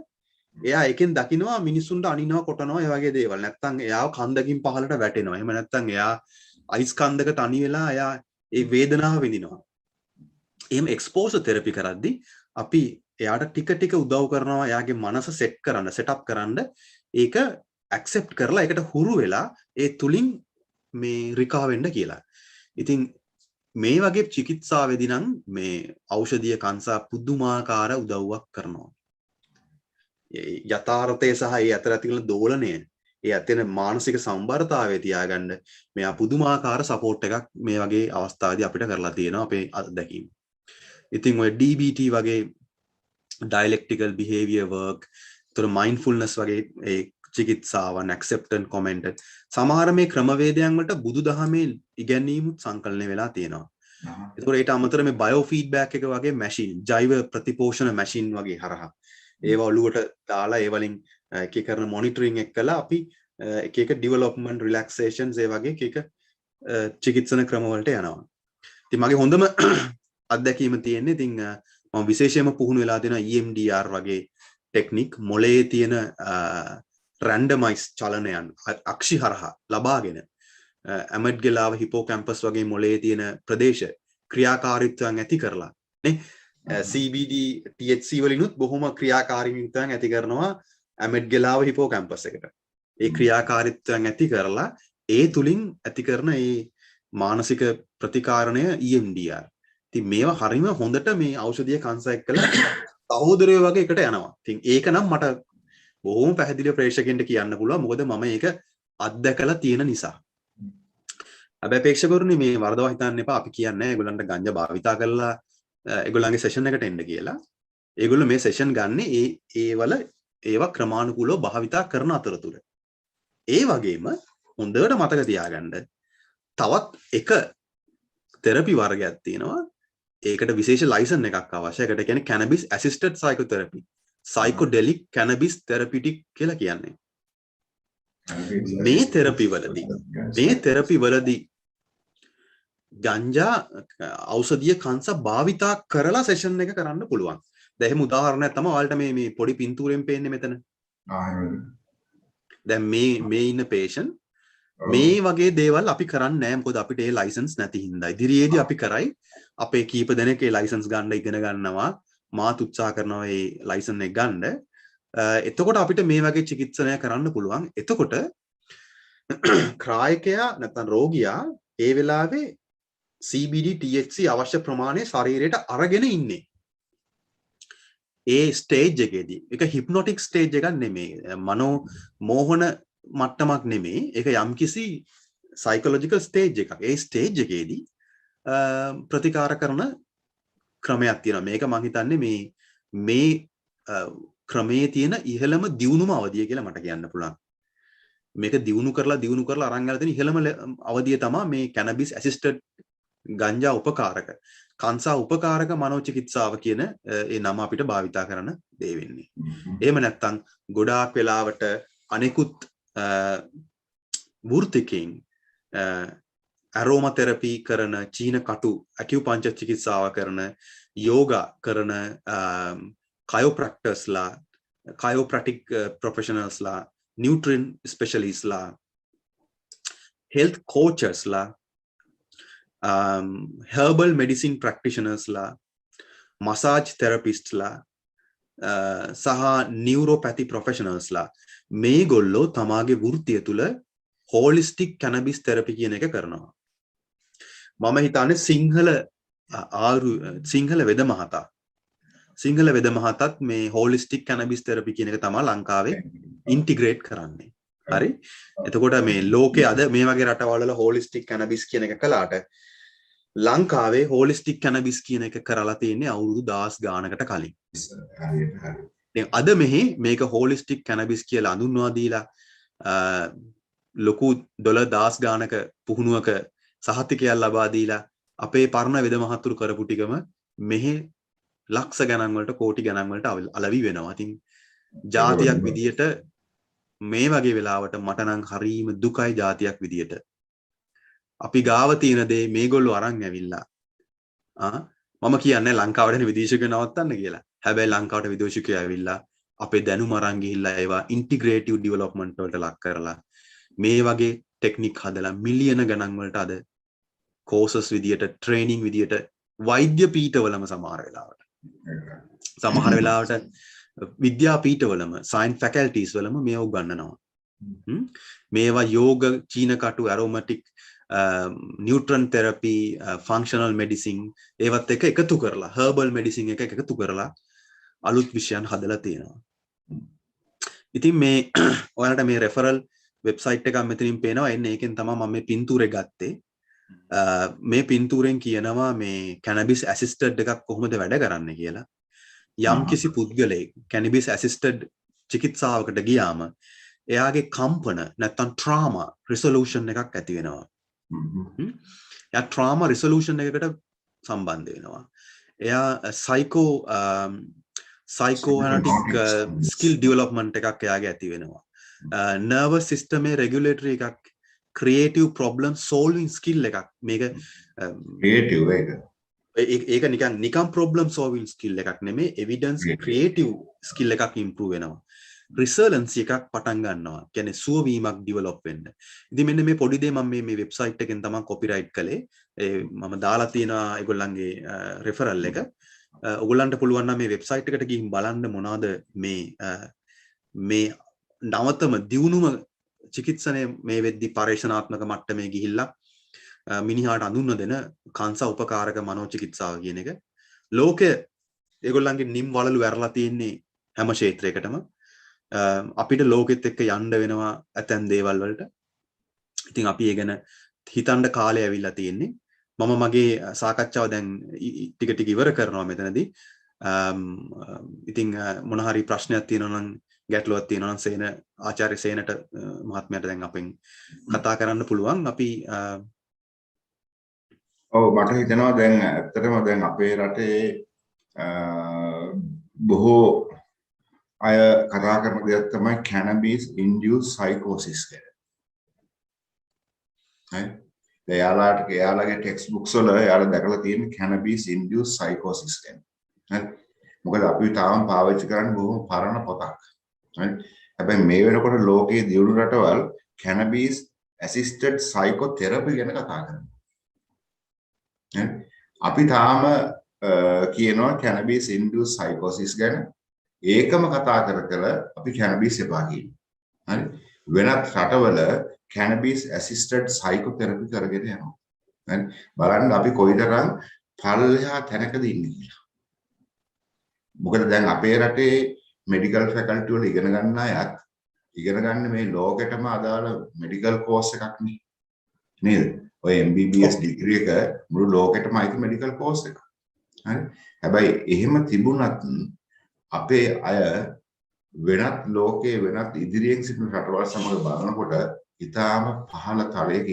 එයා එකෙන් දකිනවා මිනිස්සුන්ට අනිනවා කොටනවා ඒ වගේ දේවල්. නැත්තම් එයාව කන්දකින් පහළට වැටෙනවා. එහෙම නැත්තම් එයා අයිස් කන්දක තනි වෙලා එයා ඒ වේදනාව විඳිනවා. එහෙම එක්ස්පෝසර් තෙරපි කරද්දී අපි එයාට ටික ටික උදව් කරනවා එයාගේ මනස සෙටප් කරන්න. ඒක ඇක්සෙප්ට් කරලා ඒකට හුරු වෙලා ඒ තුලින් මේ රිකවර් වෙන්න කියලා. ඉතින් මේ වගේ චිකිත්සාවේදී නම් මේ ඖෂධීය කංශා පුදුමාකාර උදව්වක් කරනවා. යථාර්ථය සහ ඒ අතර තියෙන දෝලනය, ඒ අතර මානසික සම්බරතාවය තියාගන්න මෙයා පුදුමාකාර සපෝට් එකක් මේ වගේ අවස්ථාවේදී අපිට කරලා තියෙනවා අපේ අත්දැකීම්. ඉතින් ඔය DBT වගේ dialectical behavior work, ඒතර mindfulness වගේ ඒ චිකිත්සාවන් acceptance comment සමහර මේ ක්‍රමවේදයන් වලට බුදුදහමේ ඉගැන්වීමුත් සංකලනය වෙලා තියෙනවා. ඒතකොට ඊට අමතරව මේ biofeedback එක වගේ machine, ජෛව ප්‍රතිපෝෂණ machine වගේ හරහා ඒවා ඔලුවට දාලා ඒ වලින් එක එක කරන monitoring එක කළා අපි එක එක development relaxations ඒ වගේ එක චිකිත්සන ක්‍රම වලට යනවා. ඉතින් මගේ හොඳම අත්දැකීම තියෙන්නේ ඉතින් මම විශේෂයෙන්ම පුහුණු වෙලා තියෙනවා EMDR වගේ ටෙක්නික් මොළයේ තියෙන රැන්ඩමයිස් චලනයන් අක්ෂි හරහා ලබාගෙන ඇමඩ්ගෙලාව හිපෝකැම්පස් වගේ මොළයේ තියෙන ප්‍රදේශ ක්‍රියාකාරීත්වයන් ඇති කරලා නේ CBD THC වලිනුත් බොහොම ක්‍රියාකාරීත්වයන් ඇති කරනවා ඇමඩ්ගෙලාව හිපෝකැම්පස් එකට. ඒ ක්‍රියාකාරීත්වයන් ඇති කරලා ඒ තුලින් ඇති කරන ඒ මානසික ප්‍රතිකාරණය EMDR. ඉතින් මේවා හරිම හොඳට මේ ඖෂධීය කංශ එක්කලා සහෝදරයෝ වගේ එකට යනවා. ඉතින් ඒක නම් මට බොහොම පැහැදිලිව ප්‍රේක්ෂකයන්ට කියන්න පුළුවන්. මොකද මම ඒක අත්දැකලා තියෙන නිසා. හැබැයි ප්‍රේක්ෂකවරුනි මේ වරදවා හිතන්න එපා. අපි කියන්නේ ඒගොල්ලන්ට ගංජා භාවිතා කරලා ඒගොල්ලන්ගේ සෙෂන් එකට එන්න කියලා. ඒගොල්ලෝ මේ සෙෂන් ගන්න ඒවා ක්‍රමානුකූලව භාවිතා කරන අතරතුර. ඒ වගේම හොඳට මතක තියාගන්න තවත් එක තෙරපි වර්ගයක් තියෙනවා. ඒකට විශේෂ ලයිසන් එකක් අවශ්‍යයි. ඒකට කියන්නේ cannabis assisted psychotherapy. සයිකොඩෙලික් කැනබිස් තෙරපිටික් කියලා කියන්නේ. මේ තෙරපි වලදී ගංජා ඖෂධීය කංශ භාවිතා කරලා සෙෂන් එක කරන්න පුළුවන්. දැන් එහෙම උදාහරණයක් තමයි ඔයාලට මේ පොඩි පින්තූරෙන් පේන්නේ මෙතන. දැන් මේ ඉන්න patient මේ වගේ දේවල් අපි කරන්නේ නැහැ. මොකද අපිට ඒ ලයිසන්ස් නැති හින්දා. ඉදිරියේදී අපි කරයි අපේ කීප දෙනෙක් ඒ ලයිසන්ස් ගන්න ඉගෙන ගන්නවා. මාත් උත්සාහ කරනවා ඒ ලයිසන් එක ගන්න. එතකොට අපිට මේ වගේ චිකිත්සනය කරන්න පුළුවන්. එතකොට ක්‍රායකයා නැත්නම් රෝගියා ඒ වෙලාවේ CBD THC අවශ්‍ය ප්‍රමාණය ශරීරයට අරගෙන ඉන්නේ. ඒ ස්ටේජ් එකේදී ඒක හිප්නොටික් ස්ටේජ් එකක් නෙමෙයි. මනෝ මෝහන මට්ටමක් නෙමෙයි. ඒක යම්කිසි සයිකොලොජිකල් ස්ටේජ් එකක්. ඒ ස්ටේජ් එකේදී ප්‍රතිකාර කරන ක්‍රමයක් තියෙනවා. මේක මම හිතන්නේ මේ ක්‍රමයේ තියෙන ඉහළම දියුණුම අවධිය කියලා මට කියන්න පුළුවන්. මේක දියුණු කරලා අරන් ගන්න තියෙන ඉහළම අවධිය තමයි මේ කැනබිස් ඇසිස්ටඩ් ගංජා උපකාරක කංසා උපකාරක මනෝචිකිත්සාව කියන ඒ නම අපිට භාවිතා කරන දේ වෙන්නේ. එහෙම නැත්නම් ගොඩාක් වෙලාවට අනෙකුත් වෘත්තිකයින් ඇරෝමා තෙරපි කරන චීන කටු ඇකියුපංචර් චිකිත්සාව කරන යෝගා කරන කයෝප්‍රැක්ටිස්ලා chiropractic professionals la, nutrient specialists la, health coaches la, herbal medicine practitioners la, massage therapists la, සහ neuropathy professionals la මේගොල්ලෝ තමාගේ වෘත්තිය තුල holistic cannabis therapy කියන එක කරනවා. මම හිතන්නේ සිංහල වෙද මහතාත් මේ holistic cannabis therapy කියන එක තමයි ලංකාවේ integrate කරන්නේ. හරි? එතකොට මේ ලෝකයේ අද මේ වගේ රටවල් වල holistic cannabis කියන එක කළාට ලංකාවේ holistic cannabis කියන එක කරලා තියෙන්නේ අවුරුදු 10 ගානකට කලින්. දැන් අද මෙහි මේක holistic cannabis කියලා අඳුන්වා දීලා ලොකු $10 ගානක පුහුණුවක සහතිකයක් ලබා දීලා අපේ පරණ වෙද මහතුරු කරපු ටිකම මෙහි ලක්ෂ ගණන් වලට කෝටි ගණන් වලට අලවි වෙනවා. ඉතින් ජාතියක් විදියට මේ වගේ වෙලාවට මට නම් හරීම දුකයි ජාතියක් විදියට. අපි ගාව තියෙන දේ මේගොල්ලෝ අරන් ඇවිල්ලා මම කියන්නේ ලංකාවට විදේශිකයෝ නවත්තන්න කියලා. හැබැයි ලංකාවට විදේශිකයෝ ඇවිල්ලා අපේ දැනුම අරන් ගිහිල්ලා ඒවා ඉන්ටිග්‍රේටිව් ඩෙවලොප්මන්ට් වලට ලක් කරලා මේ වගේ ටෙක්නික් හදලා මිලියන ගණන් වලට අද කෝසස් විදියට ට්‍රේනින් විදියට වෛද්‍ය පීඨවලම සමහර වෙලාවට විද්‍යා පීඨවලම සයන්ස් ෆැකල්ටිස් වලම මේව උගන්වනවා. මේවා යෝග චීන කටු ඇරෝමැටික් නියුට්‍රන් තෙරපි ෆන්ක්ෂනල් මෙඩිසින් ඒවත් එක එකතු කරලා හර්බල් මෙඩිසින් එක එකතු කරලා අලුත් විෂයන් හදලා තියෙනවා. ඉතින් මේ ඔයාලට මේ රෙෆරල් වෙබ්සයිට් එකක් මෙතනින් පේනවා. එන්නේ ඒකෙන් තමයි මම මේ පින්තූරේ ගත්තේ. මේ පින්තූරෙන් කියනවා මේ කැනබිස් ඇසිස්ටඩ් එකක් කොහොමද වැඩ කරන්නේ කියලා. යම් කිසි පුද්ගලයෙක් කැනබිස් ඇසිස්ටඩ් චිකිත්සාවකට ගියාම එයාගේ කම්පන නැත්තම් ට්‍රාමා රිසොලූෂන් එකක් ඇති වෙනවා. එයා ට්‍රාමා රිසොලූෂන් එකකට සම්බන්ධ වෙනවා. එයා සයිකෝඇනලිටික් ස්කිල් ඩෙවලොප්මන්ට් එකක් එයාගේ ඇති වෙනවා. නර්වස් සිස්ටම් එකේ රෙගියුලේටරි එකක් ක්‍රියේටිව් ප්‍රොබ්ලම් සෝල්විං ස්කිල් එකක්. මේක ක්‍රියේටිව් ඒක නිකන් ප්‍රොබ්ලම් සෝල්විං ස්කිල් එකක් නෙමෙයි එවිඩන්ස් ක්‍රියේටිව් ස්කිල් එකක් ඉම්ප්‍රූව් වෙනවා. රිසර්ලන්සි එකක් පටන් ගන්නවා. කියන්නේ සුවවීමක් ඩෙවලොප් වෙන්න. ඉතින් මෙන්න මේ පොඩි දේ මම මේ වෙබ්සයිට් එකෙන් තමයි කොපිරයිට් කළේ. මම දාලා තියෙනවා ඒගොල්ලන්ගේ රෙෆරල් එක. ඔයගොල්ලන්ට පුළුවන් නම් මේ වෙබ්සයිට් එකට ගිහින් බලන්න මොනවාද මේ නවතම දියුණුම චිකිත්සනය මේ වෙද්දි පරීක්ෂණාත්මක මට්ටමේ ගිහිල්ලා මිනිහාට අඳුන්න දෙන කාංසා උපකාරක මනෝචිකිත්සාව කියන එක ලෝකයේ ඒගොල්ලන්ගේ නිම් වලලු වැරලා තියෙන්නේ හැම ක්ෂේත්‍රයකටම. අපිට ලෝකෙත් එක්ක යන්න වෙනවා ඇතැම් දේවල් වලට. ඉතින් අපි ඒ ගැන හිතන්න කාලය ඇවිල්ලා තියෙන්නේ. මම මගේ සාකච්ඡාව දැන් ටික ඉවර කරනවා මෙතනදී. ඉතින් මොන හරි ප්‍රශ්නයක් තියෙනවා නම් ගැටලුවක් තියෙනවා නම් ආචාර්ය සේනට මහත්මයාට දැන් අපෙන් කතා කරන්න පුළුවන්. අපි මට හිතෙනවා දැන් ඇත්තටම දැන් අපේ රටේ බොහෝ අය කතා කරන දෙයක් තමයි cannabis induced psychosis කියලා. හරි. එයාලගේ ටෙක්ස්ට් බුක්ස් වල එයාලා දැකලා තියෙන cannabis induced psychosis කියන්නේ. හරි. මොකද අපි තාම පාවිච්චි කරන්නේ බොහොම පරණ පොතක්. හරි. හැබැයි මේ වෙනකොට ලෝකයේ දියුණු රටවල් cannabis assisted psychotherapy ගැන කතා කරනවා. හරි. අපි තාම කියනවා cannabis induced psychosis ගැන. ඒකම කතා කර අපි cannabis එපා කියනවා. හරි. වෙනත් රටවල cannabis assisted psychotherapy කරගෙන යනවා. හරි. බලන්න අපි කොයිතරම් පල්ලෙහා තැනකද ඉන්නේ කියලා. මොකද දැන් අපේ රටේ මෙඩිකල් ෆැකල්ටි වල ඉගෙන ගන්න අයත් ඉගෙන ගන්න මේ ලෝකෙටම අදාළ මෙඩිකල් කෝස් එකක් නේ. නේද? ඔය MBBS ඩිග්‍රී එක මුළු ලෝකෙටම අයිති මෙඩිකල් කෝස් එකක්. හරි. හැබැයි එහෙම තිබුණත් අපේ අය වෙනත් ලෝකයේ වෙනත් ඉදිරියෙන් සිටින රටවල් සමග බලනකොට ඉතාම පහළ තලයක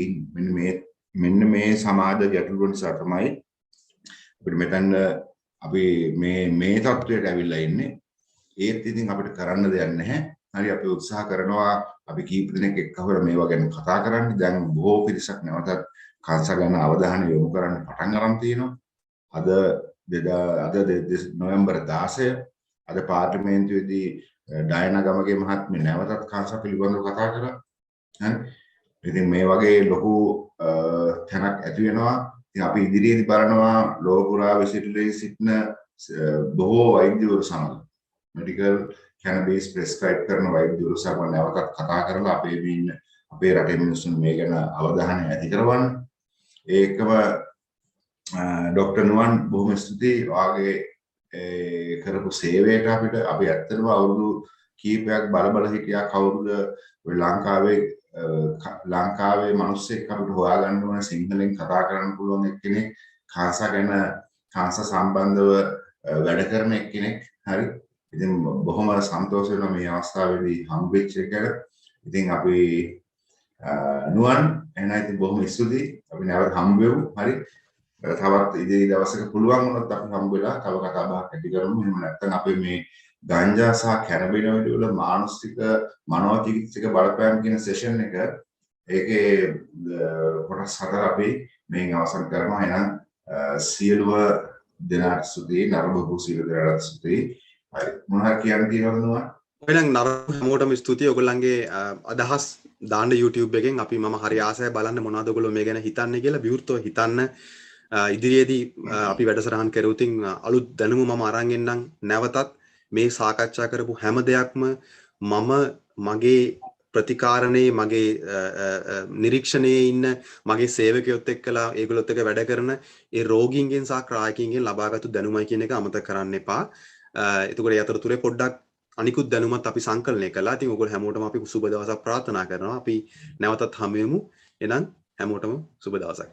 මෙන්න මේ සමාජ ගැටලුව නිසා තමයි අපිට මෙතන අපි මේ තත්ත්වයට ඇවිල්ලා ඉන්නේ. ඒත් ඉතින් අපිට කරන්න දෙයක් නැහැ. හරි අපි උත්සාහ කරනවා අපි කීප දෙනෙක් එක්කව මේවා ගැන කතා කරන්න. දැන් බොහෝ පිරිසක් නැවතත් කාන්සර් ගැන අවධානය යොමු කරන්න පටන් ගන්න තියෙනවා. අද නොවැම්බර් 16 අද පාර්ලිමේන්තුවේදී ඩයනා ගමගේ මහත්මිය නැවතත් කාන්සර් පිළිබඳව කතා කරා. හරි. ඉතින් මේ වගේ ලොකු තැනක් ඇති වෙනවා. ඉතින් අපි ඉදිරියේදී බලනවා ලෝක පුරා විසිටුලේ සිටින බොහෝ වෛද්‍යවරු සමග මෙඩිකල් කැනබිස් ප්‍රෙස්ක්‍රයිබ් කරන වෛද්‍යවරු සමග නැවතත් කතා කරලා අපේ රටේ මිනිස්සුන් මේ ගැන අවධානය ඇති කරවන්න. ඒකම ඩොක්ටර් නුවන් බොහොම ස්තුතියි වාගේ කරපු සේවයට අපිට අපි ඇත්තටම අවුරුදු කීපයක් බල හිටියා කවුරුද ලංකාවේ මිනිස්සෙක් අපිට හොයාගන්න ඕන සිංහලෙන් කතා කරන්න පුළුවන් එක්කෙනෙක් කාන්සර් සම්බන්ධව වැඩ කරන එක්කෙනෙක්. හරි. ඉතින් බොහොම සන්තෝෂ වෙනවා මේ අවස්ථාවේදී හම්බෙච්ච එකට. ඉතින් අපි නුවන් එහෙනම් ඉතින් බොහොම ස්තුතියි. අපි නැවත හම්බ වෙමු. හරි. තවත් ඉදිරි දවසක පුළුවන් වුණොත් අපි හම්බ වෙලා තව කතා බහක් ඇති කරමු. එහෙම නැත්නම් අපි මේ ගංජා සහ කැනබිනොයිඩ් වල මානසික මනෝචිකිත්සක බලපෑම් කියන සෙෂන් එක ඒකේ කොටස් 4 අපි මේන් අවසන් කරනවා. එහෙනම් සියලුම දෙනාට ස්තුතියි. නරඹපු සියලු දෙනාට ස්තුතියි. හරි. මොනවා කියන්න තියෙනවද නුවන්? එහෙනම් නරඹ හැමෝටම ස්තුතියි. ඔයගොල්ලන්ගේ අදහස් දාන්න YouTube එකෙන් අපි මම හරි ආසයි බලන්න මොනවද ඔයගොල්ලෝ මේ ගැන හිතන්නේ කියලා විවෘතව හිතන්න. ඉදිරියේදී අපි වැඩසටහන් කරුතින් අලුත් දැනුම මම අරන් එන්නම්. නැවතත් මේ සාකච්ඡා කරපු හැම දෙයක්ම මම මගේ ප්‍රතිකාරණේ මගේ නිරීක්ෂණයේ ඉන්න මගේ සේවකයොත් එක්කලා ඒගොල්ලොත් එක්ක වැඩ කරන ඒ රෝගීන්ගෙන් සහ ක්‍රායකයින්ගෙන් ලබාගත්තු දැනුමයි කියන එක අමතක කරන්න එපා. එතකොට ඒ අතරතුරේ පොඩ්ඩක් අනිකුත් දැනුමත් අපි සංකලනය කළා. ඉතින් ඔයගොල්ලෝ හැමෝටම අපි සුබ දවසක් ප්‍රාර්ථනා කරනවා. අපි නැවතත් හමු වෙමු. එහෙනම් හැමෝටම සුබ දවසක්.